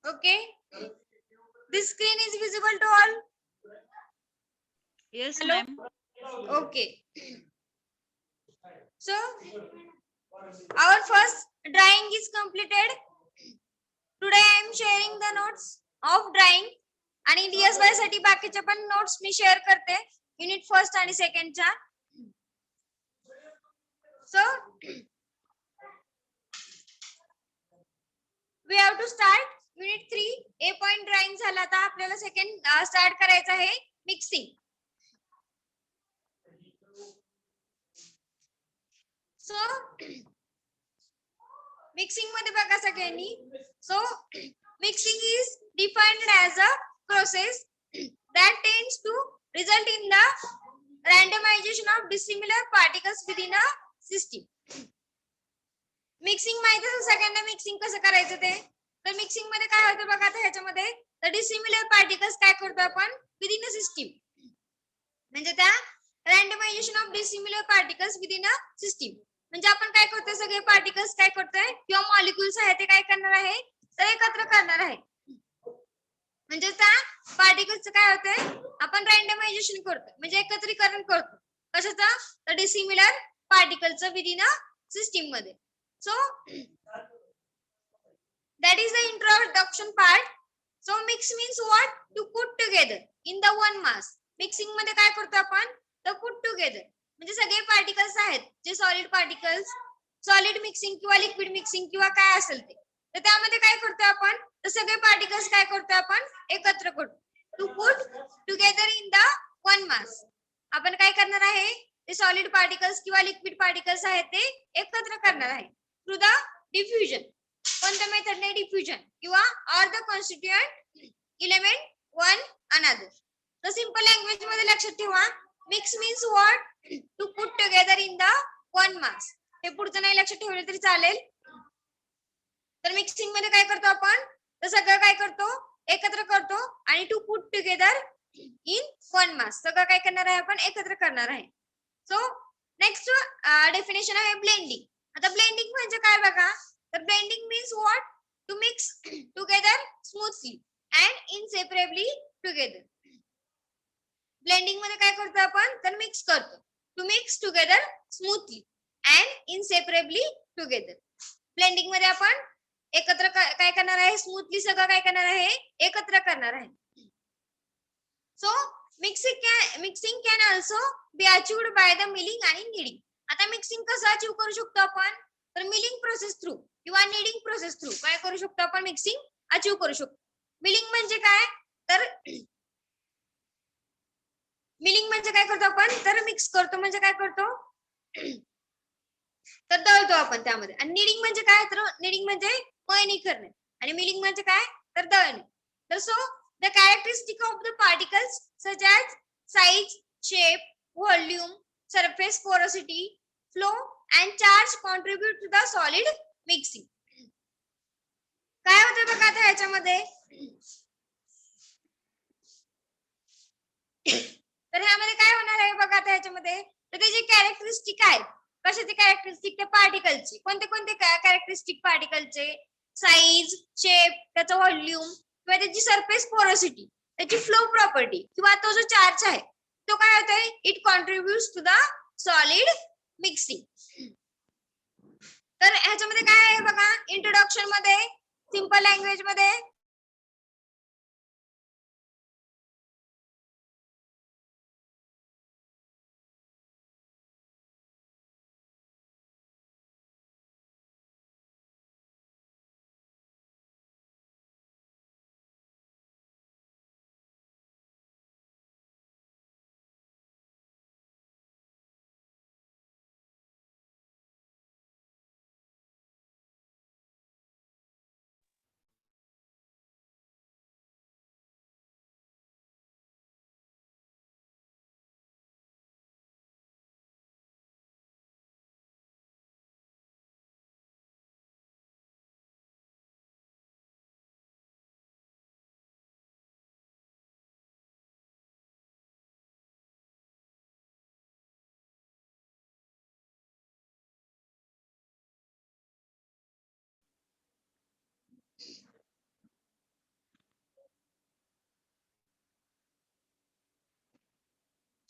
Okay. This screen is visible to all. Yes, Hello? ma'am. Okay. So our first drawing is completed. Today I am sharing the notes of drawing आणि DSY साठी बाकीचे पण नोट्स मी शेअर करते युनिट फर्स्ट आणि सेकंडच्या. So we have to start unit 3. A point drawing झाला. आता आपल्याला सेकंड स्टार्ट करायचं आहे मिक्सिंग. सो मिक्सिंग मध्ये बघा सगळ्यांनी. So mixing is defined as a process that tends to result in the randomization of dissimilar particles within a system. Mixing माहिती आहे सगळ्यांना मिक्सिंग कसं करायचं ते. तर मिक्सिंग मध्ये काय होतं बघा आता ह्याच्यामध्ये तर डिसिमिलर पार्टिकल्स काय करतो आपण विदिन अ सिस्टीम म्हणजे त्या randomisation of dissimilar particles within a system म्हणजे आपण काय करतोय सगळे पार्टिकल्स काय करतोय किंवा मॉलिक्युल्स आहे ते काय करणार आहे तर एकत्र करणार आहे. म्हणजे त्या पार्टिकल्सचं काय होतंय आपण रँडमायझेशन करतो म्हणजे एकत्रीकरण करतो कशाचं तर डिसिमिलर पार्टिकलचं विदिन अ सिस्टीम मध्ये. So that is the introduction part. So mix means what? To put together in the one mass. Mixing मध्ये काय करतो आपण तर put together म्हणजे सगळे पार्टिकल्स आहेत जे सॉलिड पार्टिकल्स सॉलिड मिक्सिंग किंवा लिक्विड मिक्सिंग किंवा काय असेल ते तर त्यामध्ये काय करतो आपण तर सगळे पार्टिकल्स काय करतो आपण एकत्र करतो. To put together in the one mass. आपण काय करणार आहे ते सॉलिड पार्टिकल्स किंवा लिक्विड पार्टिकल्स आहेत ते एकत्र करणार आहे थ्रू द डिफ्युजन. कोणत्या मेथडने डिफ्युजन किंवा or the constituent element one another. तर सिंपल लँग्वेज मध्ये लक्षात ठेवा mix means what to put together in the one mass. हे पुढचं नाही लक्षात ठेवलं तरी चालेल. तर मिक्सिंग मध्ये काय करतो आपण तर सगळं काय करतो एकत्र करतो आणि to put together in one mass सगळं काय करणार आहे आपण एकत्र करणार आहे. सो नेक्स्ट डेफिनेशन आहे ब्लेंडिंग. आता ब्लेंडिंग म्हणजे काय बघा तर blending means what to mix together smoothly and inseparably together. Blending मध्ये काय करतो आपण तर मिक्स करतो to mix together smoothly and inseparably together. Blending मध्ये आपण एकत्र काय करणार आहे स्मूथली सगळं काय करणार आहे एकत्र करणार आहे. So mixing can also be achieved by the milling आणि नीडिंग. आता मिक्सिंग कसं अचीव करू शकतो आपण तर मिलिंग प्रोसेस थ्रू किंवा नीडिंग प्रोसेस थ्रू काय करू शकतो आपण मिक्सिंग अचीव करू शकतो. मिलिंग म्हणजे काय तर मिलिंग म्हणजे काय करतो आपण तर मिक्स करतो म्हणजे काय करतो तर दळतो आपण त्यामध्ये. आणि नीडिंग म्हणजे काय तर नीडिंग म्हणजे मळणी करणे आणि मिलिंग म्हणजे काय तर दळणे. तर so the characteristic of the particles such as size shape volume surface porosity flow and charge contribute to the solid mixing. काय होते बघा आता ह्याच्यामध्ये तर ह्यामध्ये काय होणार आहे बघा आता ह्याच्यामध्ये तर त्याची कॅरेक्टरिस्टिक आहेत कशाचे कॅरेक्टरिस्टिक त्या पार्टिकलचे कोणते कोणते कॅरेक्टरिस्टिक पार्टिकलचे साइज शेप त्याचा व्हॉल्यूम किंवा त्याची सरफेस पोरोसिटी त्याची फ्लो प्रॉपर्टी किंवा तो जो चार्ज आहे तो काय होतोय it contributes to the solid mixing. तर ह्याच्यामध्ये काय आहे बघा इंट्रोडक्शन मध्ये सिंपल लँग्वेज मध्ये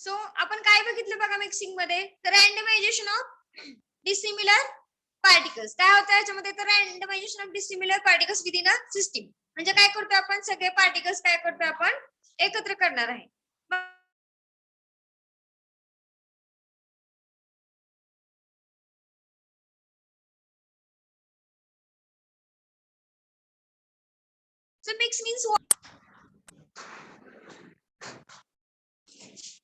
सो आपण काय बघितलं बघा मिक्सिंग मध्ये, तर रँडमायझेशन ऑफ डिसिमिलर पार्टिकल्स. काय होतं याच्यामध्ये, तर randomisation of dissimilar particles within a system. म्हणजे काय करतो आपण, सगळे पार्टिकल्स काय करतो आपण एकत्र करणार आहे. सो मिक्स मीन्स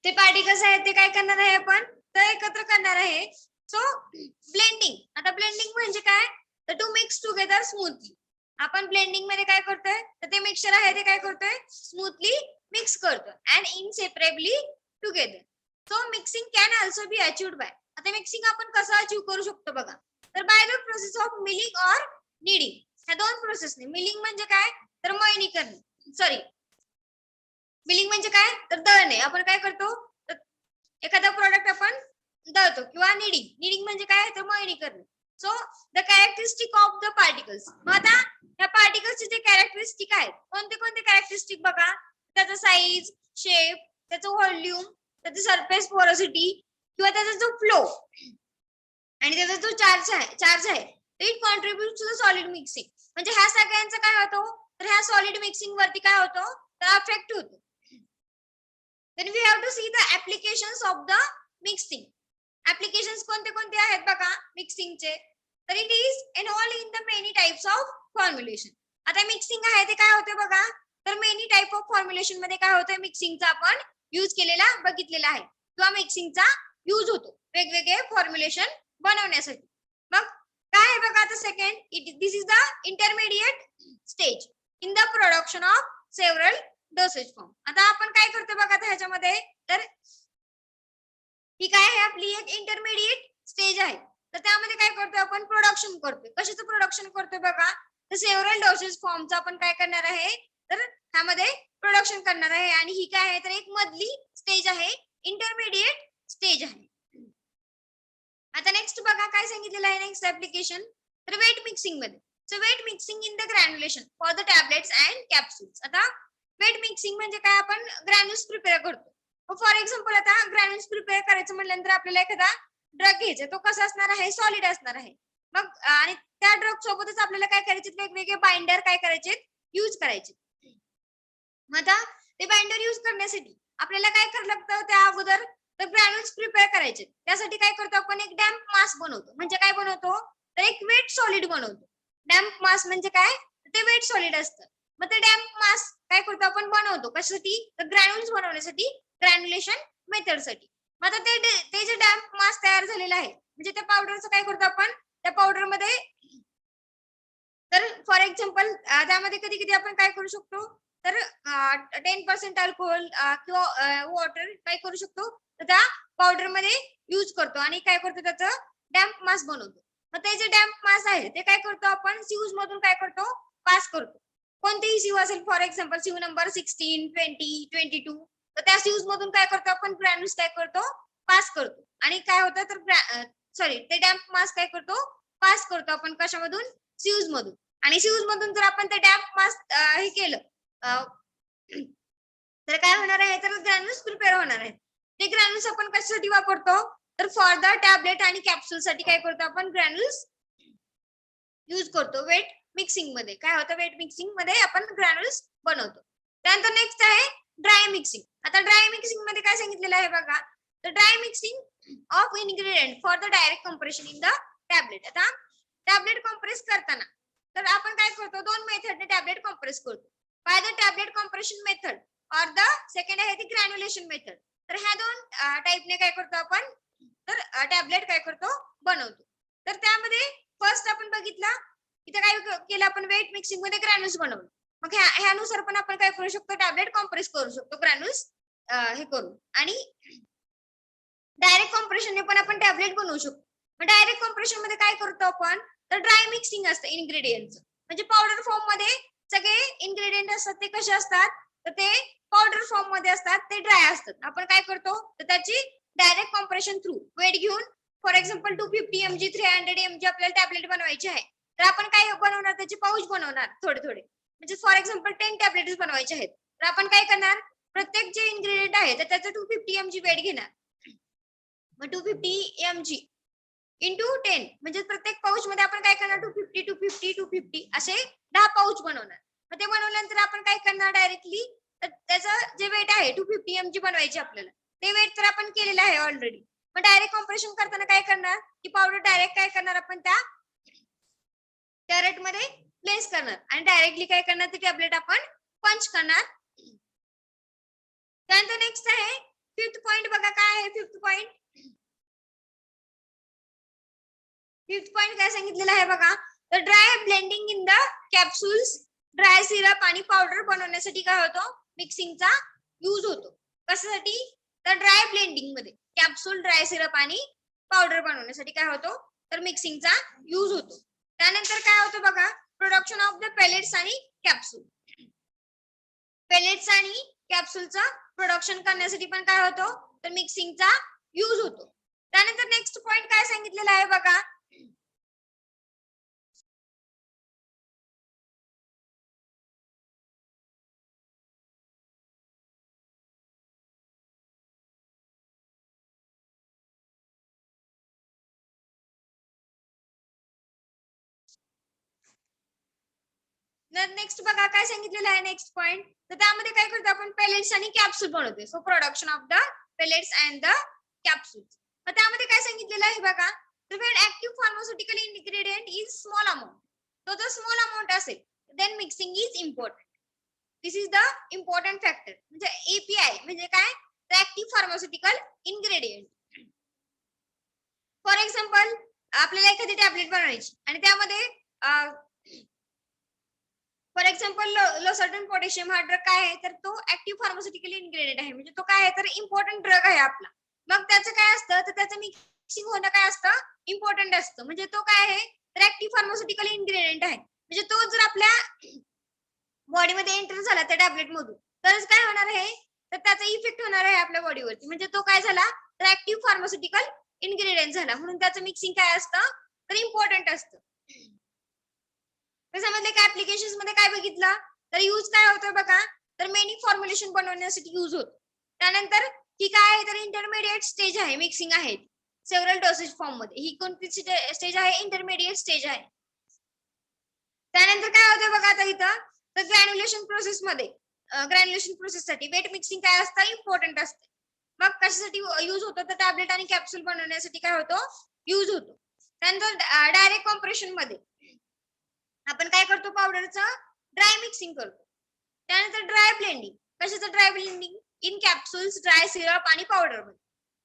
ते पार्टिकल्स आहेत ते काय करणार आहे आपण, तर एकत्र करणार आहे. So blending. आता ब्लेंडिंग म्हणजे काय, तर टू मिक्स टुगेदर स्मूथली. आपण ब्लेंडिंग मध्ये काय करतोय, तर ते मिक्सचर आहे ते काय करतोय, स्मूथली मिक्स करतोय and inseparably together. So mixing can also be achieved by. आता मिक्सिंग आपण कसं अचीव करू शकतो बघा, तर by the process of milling or kneading. ह्या दोन प्रोसेसने. मिलिंग म्हणजे काय, तर मळणी करणे. सॉरी, मिलिंग म्हणजे काय, तर दळणे. आपण काय करतो, तर एखादा प्रोडक्ट आपण दळतो. किंवा नीडिंग म्हणजे काय, तर मळणी करणे. So the characteristic of the particles. मग आता या पार्टिकल्सचे जे कॅरेक्टरिस्टिक आहेत, कोणते कोणते कॅरेक्टरिस्टिक बघा, त्याचा साईज, शेप, त्याचं व्हॉल्यूम, त्याचं सरफेस पोरोसिटी किंवा त्याचा जो फ्लो आणि त्याचा जो चार्ज आहे it contribute to the solid mixing. म्हणजे ह्या सगळ्यांचा काय होतो, तर ह्या सॉलिड मिक्सिंग वरती काय होतो, तर अफेक्ट होतो. Then we have to see the applications of the mixing. Applications कोणते कोणते आहेत बघा मिक्सिंगचे, तर it is involve in the many types of formulation. आता मिक्सिंग आहे ते काय होते बघा, तर मेनी टाइप ऑफ फॉर्म्युलेशन मध्ये काय होतं, मिक्सिंगचा आपण यूज केलेला बघितलेला आहे किंवा मिक्सिंगचा यूज होतो वेगवेगळे फॉर्म्युलेशन बनवण्यासाठी. मग काय आहे बघा, आता second, this is the intermediate stage in the production of several dosage form. आता आपण काय करतो बघा ह्याच्यामध्ये, तर ही काय आहे आपली एक इंटरमिडिएट स्टेज आहे. तर त्यामध्ये काय करतो आपण, प्रोडक्शन करतोय. कशाचं प्रोडक्शन करतोय बघा, तर सेव्हरल डोसेज फॉर्मचं आपण काय करणार आहे, तर ह्यामध्ये प्रोडक्शन करणार आहे. आणि ही काय आहे, तर एक मधली स्टेज आहे, इंटरमिडिएट स्टेज आहे. आता नेक्स्ट बघा काय सांगितलेलं आहे, नेक्स्ट ऍप्लिकेशन, तर वेट मिक्सिंग मध्ये. So wet mixing in the granulation for the tablets and capsules. आता वेट मिक्सिंग म्हणजे काय, आपण ग्रॅन्युल्स प्रिपेअर करतो. फॉर एक्झाम्पल आता ग्रॅन्युल्स प्रिपेअर करायचं म्हटल्यानंतर आपल्याला एखादा ड्रग घ्यायचा, तो कसा असणार आहे, सॉलिड असणार आहे. मग आणि त्या ड्रग सोबतच आपल्याला काय करायचे, वेगवेगळे बाइंडर काय करायचे, यूज करायचे. मग आता ते बाइंडर यूज करण्यासाठी आपल्याला काय करावं लागतं, त्या अगोदर तर ग्रॅन्युल्स प्रिपेअर करायचे. त्यासाठी काय करतो आपण, एक डॅम्प मास बनवतो. म्हणजे काय बनवतो, तर एक वेट सॉलिड बनवतो. डॅम्प मास म्हणजे काय, ते वेट सॉलिड असतं. मग ते डॅम्प मास काय करतो आपण, बनवतो कशासाठी, तर ग्रॅन्युल्स बनवण्यासाठी, ग्रॅन्युलेशन मेथडसाठी. मग आता ते जे डॅम्प मास तयार झालेला आहे, म्हणजे त्या पावडरचं काय करतो आपण, त्या पावडर मध्ये, तर फॉर एक्झाम्पल त्यामध्ये कधी कधी आपण काय करू शकतो, तर 10% अल्कोहोल किंवा वॉटर काय करू शकतो, तर त्या पावडर मध्ये यूज करतो आणि काय करतो, त्याचं डॅम्प मास बनवतो. मग ते जे डॅम्प मास आहे ते काय करतो आपण, सीव्ज मधून काय करतो, पास करतो. कोणतेही सीव असेल, फॉर एक्झाम्पल सीव नंबर 16, 20, 22, तर त्या सीव्ज मधून काय करतो आपण, ग्रॅन्युल्स काय करतो, पास करतो. आणि काय होतं, तर सॉरी ते डॅम्प मास काय करतो, पास करतो आपण कशामधून, सीव्ज मधून. आणि सीव्ज मधून जर आपण ते डॅम्प मास हे केलं, तर काय होणार आहे, तर ग्रॅन्युल्स प्रिपेअर होणार आहेत. ते ग्रॅन्युल्स आपण कशासाठी वापरतो, तर फॉर द टॅबलेट आणि कॅप्सूल साठी काय करतो आपण, ग्रॅन्युल्स यूज करतो. वेट मिक्सिंग मध्ये काय होतं, वेट मिक्सिंग मध्ये आपण ग्रॅन्युल्स बनवतो. त्यानंतर नेक्स्ट आहे ड्राय मिक्सिंग. आता ड्राय मिक्सिंग मध्ये काय सांगितलेलं आहे बघा, तर dry mixing of ingredient for the direct compression in the tablet. आता टॅबलेट कॉम्प्रेस करताना तर आपण काय करतो, दोन मेथडने टॅबलेट कॉम्प्रेस करतो. By the tablet compression method और द सेकंड आहे ती ग्रॅन्युलेशन मेथड. तर ह्या दोन टाइपने काय करतो आपण, तर टॅबलेट काय करतो, बनवतो. तर त्यामध्ये फर्स्ट आपण बघितला, इथे काय केलं आपण, वेट मिक्सिंग मध्ये ग्रॅन्युल्स बनवलं. मग ह्यानुसार पण आपण काय करू शकतो, टॅबलेट कॉम्प्रेस करू शकतो ग्रॅन्युल्स हे करून. आणि डायरेक्ट कॉम्प्रेशनने पण आपण टॅबलेट बनवू शकतो. मग डायरेक्ट कॉम्प्रेशन मध्ये काय करतो आपण, तर ड्राय मिक्सिंग असतं इन्ग्रेडियंटचं. म्हणजे पावडर फॉर्म मध्ये सगळे इन्ग्रेडियंट असतात ते कसे असतात, तर ते पावडर फॉर्म मध्ये असतात, ते ड्राय असतात. आपण काय करतो, तर त्याची डायरेक्ट कॉम्प्रेशन थ्रू वेट घेऊन, फॉर एक्झाम्पल 250 mg 300 mg आपल्याला टॅबलेट बनवायची आहे, तर आपण काय बनवणार, त्याचे पाऊच बनवणार थोडे थोडे. म्हणजे फॉर एक्झाम्पल 10 टॅबलेट्स बनवायचे आहेत, तर आपण काय करणार, प्रत्येक जे इन्ग्रेडियंट आहे तर त्याचं 250 mg वेट घेणार. मग 250 mg इंटू 10 म्हणजे प्रत्येक पाऊच मध्ये आपण काय करणार 250 250 250 असे 10 पाऊच बनवणार. मग ते बनवल्यानंतर आपण काय करणार डायरेक्टली त्याचं जे वेट आहे 250 mg बनवायचे आपल्याला ते वेट तर आपण केलेलं आहे ऑलरेडी. मग डायरेक्ट कॉम्प्रेशन करताना काय करणार की पावडर डायरेक्ट काय करणार आपण त्या कॅरेट मध्ये प्लेस करणार आणि डायरेक्टली काय करणार ते टॅबलेट आपण पंच करणार. त्यानंतर नेक्स्ट आहे 5th पॉइंट बघा काय आहे 5th पॉइंट. 5th पॉइंट काय सांगितलेलं आहे बघा तर dry blending in the capsules. Dry syrup आणि पावडर बनवण्यासाठी काय होतो मिक्सिंगचा यूज होतो. कशासाठी तर ड्राय ब्लेंडिंग मध्ये कॅप्सूल ड्राय सिरप आणि पावडर बनवण्यासाठी काय होतो तर मिक्सिंगचा यूज होतो. त्यानंतर काय होतं बघा प्रोडक्शन ऑफ द पेलेट्स आणि कॅप्सूल. पेलेट्स आणि कॅप्सूलचं प्रोडक्शन करण्यासाठी पण काय होतो तर मिक्सिंगचा यूज होतो. त्यानंतर नेक्स्ट पॉइंट काय सांगितलेला आहे बघा नेक्स्ट बघा काय सांगितलेलं आहे नेक्स्ट पॉइंट तर त्यामध्ये काय करतो आपण पेलेट्स आणि कॅप्सूल बनवतो. So production of the pellets and the capsules. मग त्यामध्ये काय सांगितलेलं आहे बघा तर when active pharmaceutical ingredient is small amount तो जर स्मॉल अमाउंट असेल then mixing is important. this is the important factor. म्हणजे API म्हणजे काय तर active pharmaceutical ingredient. For example आपल्याला एखादी टॅबलेट बनवायची आणि त्यामध्ये फॉर एक्झाम्पल लोसर्टन पोटॅशियम हा ड्रग काय आहे तर तो ऍक्टिव्ह फार्मास्युटिकल इन्ग्रेडियंट आहे म्हणजे तो काय आहे तर इम्पॉर्टंट ड्रग आहे आपला. मग त्याचं काय असतं तर त्याचं मिक्सिंग होणं काय असतं इम्पॉर्टंट असतं. म्हणजे तो काय आहे तर ऍक्टिव्ह फार्मास्युटिकल इन्ग्रेडियंट आहे. म्हणजे तो जर आपल्या बॉडीमध्ये एंटर झाला त्या टॅबलेट मधून तरच काय होणार आहे तर त्याचा इफेक्ट होणार आहे आपल्या बॉडीवरती. म्हणजे तो काय झाला तर ऍक्टिव्ह फार्मास्युटिकल इन्ग्रेडियंट झाला म्हणून त्याचं मिक्सिंग काय असतं तर इम्पॉर्टंट असतं. त्याच्यामध्ये काय ऍप्लिकेशन्स मध्ये काय बघितलं तर यूज काय होतं बघा तर मेनी फॉर्म्युलेशन बनवण्यासाठी यूज होतो. त्यानंतर ही काय आहे तर इंटरमिडिएट स्टेज आहे मिक्सिंग आहे सेव्हरल डोसेज फॉर्म मध्ये. ही कोणती स्टेज आहे इंटरमिडिएट स्टेज आहे. त्यानंतर काय होतं बघा आता इथं तर ग्रॅन्युलेशन प्रोसेस मध्ये ग्रॅन्युलेशन प्रोसेस साठी वेट मिक्सिंग काय असतं इम्पॉर्टंट असते. मग कशासाठी यूज होतं तर टॅबलेट आणि कॅप्सूल बनवण्यासाठी काय होतो यूज होतो. त्यानंतर डायरेक्ट कॉम्प्रेशन मध्ये आपण काय करतो पावडरचं ड्राय मिक्सिंग करतो. त्यानंतर ड्राय ब्लेंडिंग कशाचं dry blending in capsules dry syrup आणि पावडर मध्ये.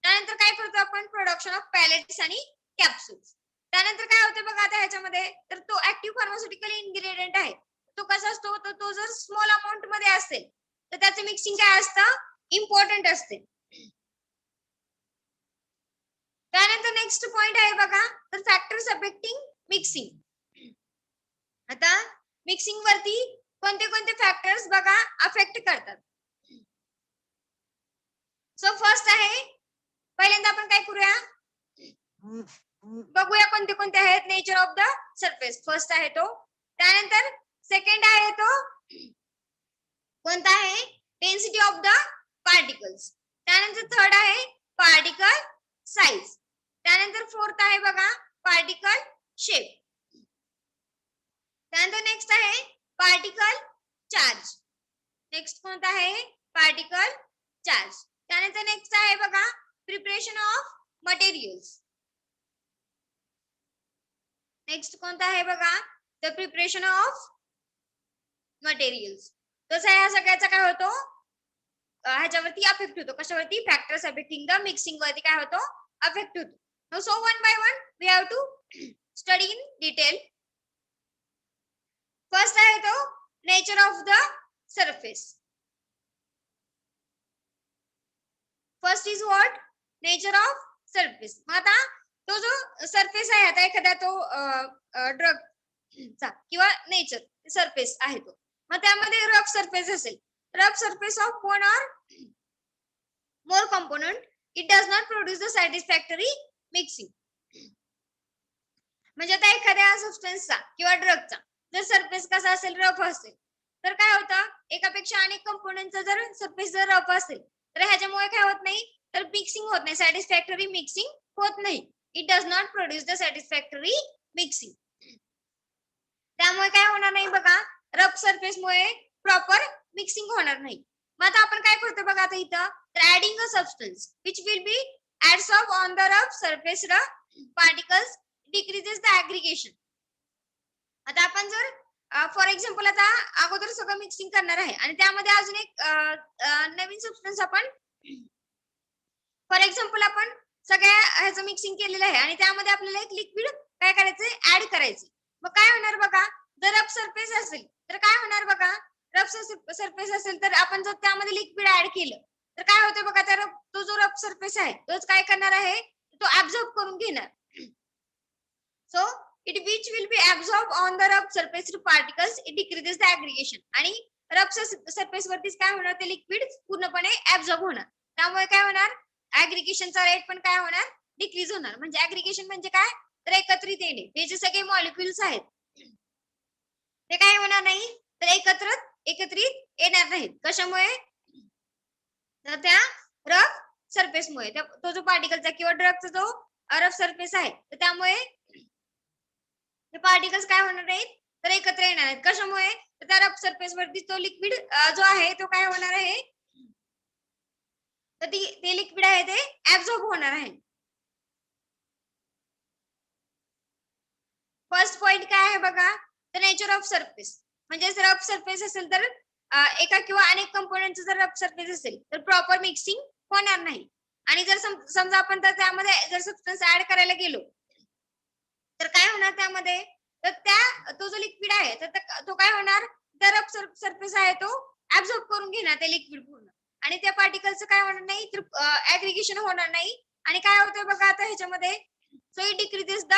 त्यानंतर काय करतो आपण प्रोडक्शन ऑफ पॅलेट्स आणि कॅप्सूल्स. त्यानंतर काय होतं बघा आता ह्याच्यामध्ये तर तो ऍक्टिव्ह फार्मास्युटिकल इन्ग्रेडियंट आहे तो कसा असतो तर तो जर स्मॉल अमाऊंट मध्ये असेल तर त्याचं मिक्सिंग काय असतं इम्पॉर्टंट असते. त्यानंतर नेक्स्ट पॉइंट आहे बघा तर फॅक्टर्स अफेक्टिंग मिक्सिंग. आता मिक्सिंग वरती कोणते कोणते फॅक्टर्स बघा अफेक्ट करतात. सो फर्स्ट आहे पहिल्यांदा आपण काय करूया बघूया कोणते कोणते आहेत. Nature of the surface first आहे तो. त्यानंतर सेकंड आहे तो कोणता आहे डेन्सिटी ऑफ द पार्टिकल्स. त्यानंतर थर्ड आहे पार्टिकल साइज. त्यानंतर फोर्थ आहे बघा पार्टिकल शेप. त्यानंतर नेक्स्ट आहे पार्टिकल चार्ज. नेक्स्ट कोणता आहे पार्टिकल चार्ज. त्यानंतर नेक्स्ट आहे बघा प्रिपरेशन ऑफ मटेरियल्स. नेक्स्ट कोणता आहे बघा द प्रिपरेशन ऑफ मटेरियल्स. तसं ह्या सगळ्याचा काय होतो ह्याच्यावरती अफेक्ट होतो कशावरती फॅक्टर्स अफेक्टिंग द मिक्सिंग वरती काय होतो अफेक्ट होतो. So one by one we have to study in detail. First आहे तो nature of the surface. First is what nature of surface. मग आता तो जो सरफेस आहे आता एखादा तो ड्रगचा किंवा नेचर सरफेस आहे तो मग त्यामध्ये रफ सरफेस असेल rough surface of one or more component it does not produce the satisfactory mixing. म्हणजे आता एखाद्या सबस्टन्सचा किंवा ड्रगचा जर सरफेस कसा असेल रफ असेल तर काय होतं, एकापेक्षा अनेक कंपोनेंटचा जर सरफेस जर रफ असेल तर ह्याच्यामुळे काय होत नाही, तर मिक्सिंग होत नाही, सॅटिस्फॅक्टरी मिक्सिंग होत नाही. It does not produce the satisfactory mixing. त्यामुळे काय होणार नाही बघा, रफ सरफेसमुळे प्रॉपर मिक्सिंग होणार नाही. मग आता आपण काय करतो बघा, आता इथं तर adding a substance which will be adsorb on the rough surface particles decreases the aggregation. आता आपण जर फॉर एक्झाम्पल आता अगोदर सगळं मिक्सिंग करणार आहे आणि त्यामध्ये अजून एक नवीन सबस्टन्स आपण फॉर एक्झाम्पल आपण सगळ्या ह्याचं मिक्सिंग केलेलं आहे आणि त्यामध्ये आपल्याला एक लिक्विड काय करायचंय, ऍड करायचं. मग काय होणार बघा, जर रफ सरफेस असेल तर काय होणार बघा, रफ सरफेस असेल तर आपण जर त्यामध्ये लिक्विड ऍड केलं तर काय होतं बघा, तर तो जो रफ सरफेस आहे तोच काय करणार आहे, तो ऍब्झॉर्ब करून घेणार. So it which will be absorbed on the rough surface particles, it decreases the aggregation. आणि रफ सरफेस वरतीच काय होणार, ते लिक्विड पूर्णपणे ऍब्झॉर्ब होणार. त्यामुळे काय होणार, ऍग्रिगेशनचा रेट पण काय होणार, डिक्रीज होणार. म्हणजे ऍग्रिगेशन म्हणजे काय, तर एकत्रित येणे. हे जे सगळे मॉलिक्युल्स आहेत ते काय होणार नाही, तर एकत्रित येणार नाहीत. कशामुळे, तर त्या रफ सरफेसमुळे, तो जो पार्टिकलचा किंवा ड्रगचा जो रफ सरफेस आहे तर त्यामुळे ते पार्टिकल्स काय होणार नाहीत, तर एकत्र येणार आहेत. कशामुळे, तर त्या रफ सरफेस वरती तो लिक्विड जो आहे तो काय होणार आहे, तर ते लिक्विड आहे ते ऍब्झॉर्ब होणार आहे. फर्स्ट पॉइंट काय आहे बघा, द नेचर ऑफ सरफेस. म्हणजे रफ सरफेस असेल तर एका किंवा अनेक कंपोनेंटचं जर रफ सरफेस असेल तर प्रॉपर मिक्सिंग होणार नाही. आणि जर समजा आपण तर त्यामध्ये जर सबस्टन्स ऍड करायला गेलो तर काय होणार त्यामध्ये, तर तो जो लिक्विड आहे तर तो काय होणार, तर रफ सरफेस आहे तो ऍब्झॉर्ब करून घेणार ते लिक्विड पूर्ण. आणि त्या पार्टिकलचं काय होणार नाही, तर ऍग्रिगेशन होणार नाही. आणि काय होतं बघा आता ह्याच्यामध्ये, so it decreases the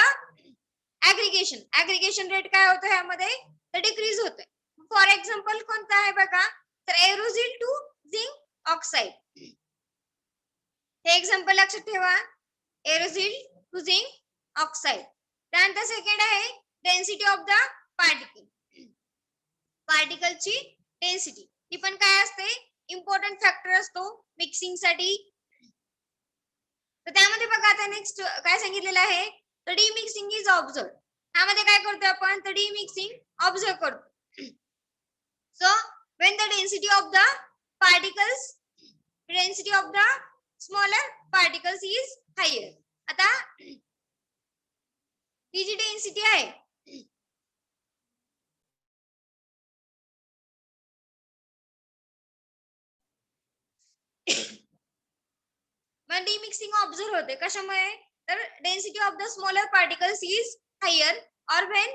aggregation rate काय होतं ह्यामध्ये, तर डिक्रीज होतोय. फॉर एक्झाम्पल कोणता आहे बघा, तर एरोझिल टू झिंक ऑक्साइड. हे एक्झाम्पल लक्षात ठेवा, एरोझिल टू झिंक ऑक्साइड. त्यानंतर सेकंड आहे डेन्सिटी ऑफ द पार्टिकल. पार्टिकलची डेन्सिटी ही पण काय असते, इम्पॉर्टंट फॅक्टर असतो मिक्सिंग साठी. तर त्यामध्ये बघा आता नेक्स्ट काय सांगितलेलं आहे, तर डी मिक्सिंग इज ऑब्झर्व. त्यामध्ये काय करतो आपण, तर डी मिक्सिंग ऑब्झर्व करतो. So when the density of the particles, density of the smaller particles is higher. आता ही जी डेन्सिटी आहे मग डिमिक्सिंग ऑब्झर्व होते. कशामुळे, तर density of the smaller particles is higher or when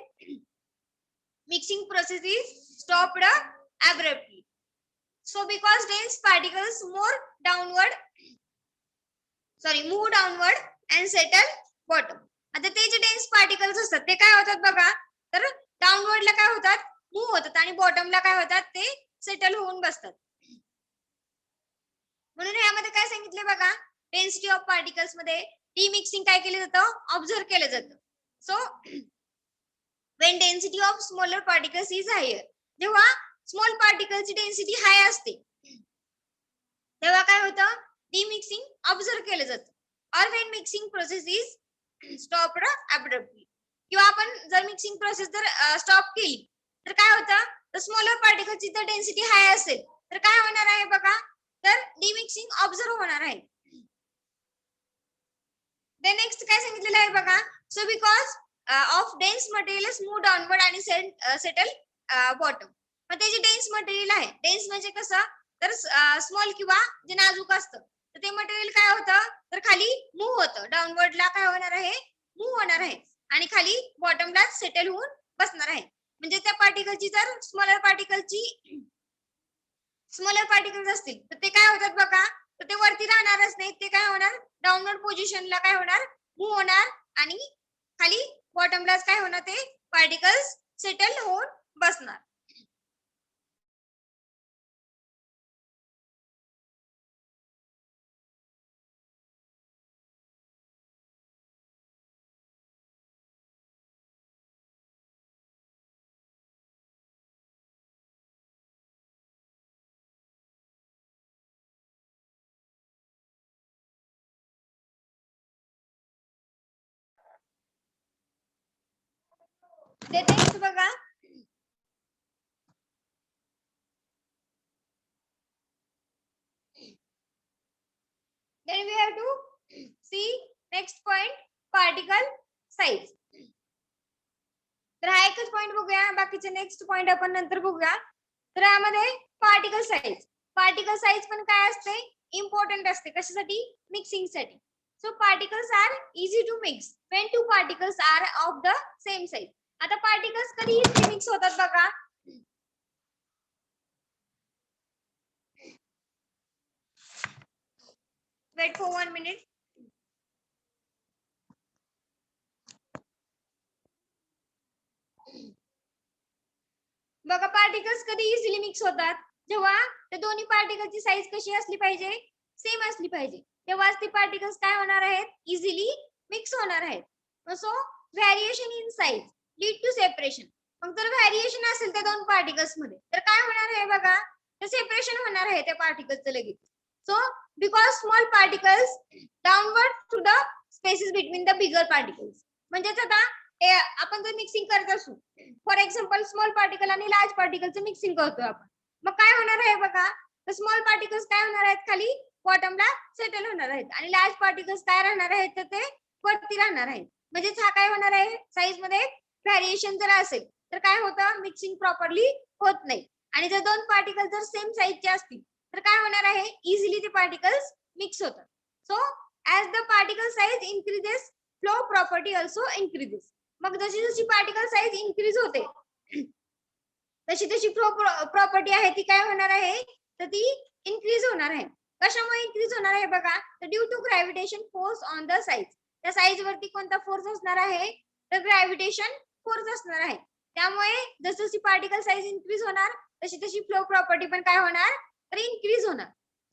mixing process is stopped abruptly. So because dense particles move downward and settle bottom. आता ते जे डेन्स पार्टिकल्स असतात ते काय होतात बघा, तर डाउनवर्डला काय होतात, मूव्ह होतात आणि बॉटमला काय होतात, ते सेटल होऊन बसतात. म्हणून यामध्ये काय सांगितले बघा, डेन्सिटी ऑफ पार्टिकल्स मध्ये डिमिक्सिंग काय केलं जातं, ऑब्झर्व केलं जातं. So when density of smaller particles is higher, जेव्हा स्मॉल पार्टिकलची डेन्सिटी हाय असते तेव्हा काय होतं, डिमिक्सिंग ऑब्झर्व केलं जातं. और when mixing process is stopped abruptly, किंवा आपण जर मिक्सिंग प्रोसेस जर स्टॉप केली तर काय होतं, तर स्मॉलर पार्टिकलची जर डेन्सिटी हाय असेल तर काय होणार आहे बघा, तर डिमिक्सिंग ऑब्झर्व होणार आहे. नेक्स्ट काय सांगितलेलं आहे बघा, so because of dense materials move downward आणि सेटल बॉटम. मग ते जे डेन्स मटेरियल आहे, डेन्स म्हणजे कसं, तर स्मॉल किंवा जे नाजूक असतं तर ते मटेरियल काय होतं, तर खाली मूव्ह होतं, डाउनवर्डला काय होणार आहे, मूव्ह होणार आहे आणि खाली बॉटमला सेटल होऊन बसणार आहे. म्हणजे त्या पार्टिकलची जर स्मॉलर पार्टिकल्स असतील तर ते काय होतात बघा, तर ते वरती राहणारच नाही, ते काय होणार, डाउनवर्ड पोझिशनला काय होणार, मूव्ह होणार आणि खाली बॉटमलाच काय होणार, ते पार्टिकल्स सेटल होऊन बसणार. Then next बघा. Then we have to see next point, particle size. तर हा एकच पॉइंट बघूया, बाकीचे नेक्स्ट पॉइंट आपण नंतर बघूया. तर यामध्ये पार्टिकल साईज पण काय असते, इम्पॉर्टंट असते. कशासाठी? मिक्सिंग साठी. So particles are easy to mix when two particles are of the same size. आता पार्टिकल्स कधी इझिली मिक्स होतात बघा. Wait for 1 minute. बघा पार्टिकल्स कधी इझिली मिक्स होतात, जेव्हा त्या दोन्ही पार्टिकलची साईज कशी असली पाहिजे, सेम असली पाहिजे, तेव्हाच ते पार्टिकल्स काय होणार आहेत, इझिली मिक्स होणार आहेत. So variation in size lead to separation. मग जर व्हॅरिएशन असेल त्या दोन पार्टिकल्स मध्ये तर काय होणार आहे बघा, तर सेपरेशन होणार आहे त्या पार्टिकलचं लगेच. So because small particles downward through the spaces between the bigger particles. म्हणजेच आता आपण जर मिक्सिंग करत असू, फॉर एक्झाम्पल स्मॉल पार्टिकल आणि लार्ज पार्टिकलचं मिक्सिंग करतोय आपण, मग काय होणार आहे बघा, तर स्मॉल पार्टिकल्स काय होणार आहेत, खाली बॉटमला सेटल होणार आहेत आणि लार्ज पार्टिकल्स काय राहणार आहेत, तर ते वरती राहणार आहेत. म्हणजेच हा काय होणार आहे, साईज मध्ये व्हॅरिएशन जर असेल तर काय होतं, मिक्सिंग प्रॉपरली होत नाही. आणि जर दोन पार्टिकल जर सेम साईजचे असतील तर काय होणार आहे, इझिली ते पार्टिकल्स मिक्स होतात. So as the particle size increases, flow property also increases. मग जशी जशी पार्टिकल साईज इन्क्रीज होते तशी तशी फ्लो प्रॉपर्टी आहे ती काय होणार आहे, तर ती इन्क्रीज होणार आहे. कशामुळे इन्क्रीज होणार आहे बघा, तर due to gravitation force on the size. त्या साईज वरती कोणता फोर्स असणार आहे, तर ग्रॅव्हिटेशन फोर्स असणार आहे. त्यामुळे जशी जशी पार्टिकल साईज इन्क्रीज होणार तशी तशी फ्लो प्रॉपर्टी पण काय होणार, तर इन्क्रीज होणार.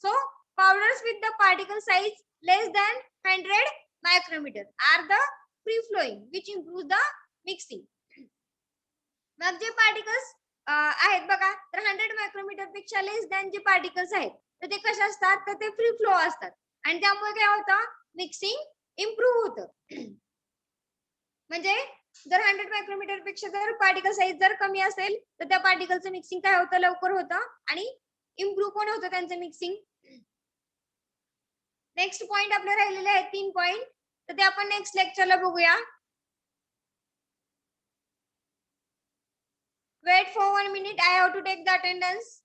So powders with the particle size less than 100 micrometre are the free flowing which improve the mixing. मग जे पार्टिकल्स आहेत बघा, तर 100 मायक्रोमीटर पेक्षा लेस दॅन जे पार्टिकल्स आहेत तर ते कसे असतात, तर ते फ्री फ्लो असतात आणि त्यामुळे काय होतं, मिक्सिंग इम्प्रूव्ह होतं. म्हणजे जर 100 मायक्रोमीटर पेक्षा जर पार्टिकल साईज जर कमी असेल तर त्या पार्टिकलचं मिक्सिंग काय होतं, लवकर होतं आणि इम्प्रूव्ह पण होतं त्यांचं मिक्सिंग. नेक्स्ट पॉइंट आपले राहिलेले आहेत 3 पॉइंट, तर ते आपण नेक्स्ट लेक्चरला बघूया. Wait for 1 minute. I have to take the attendance.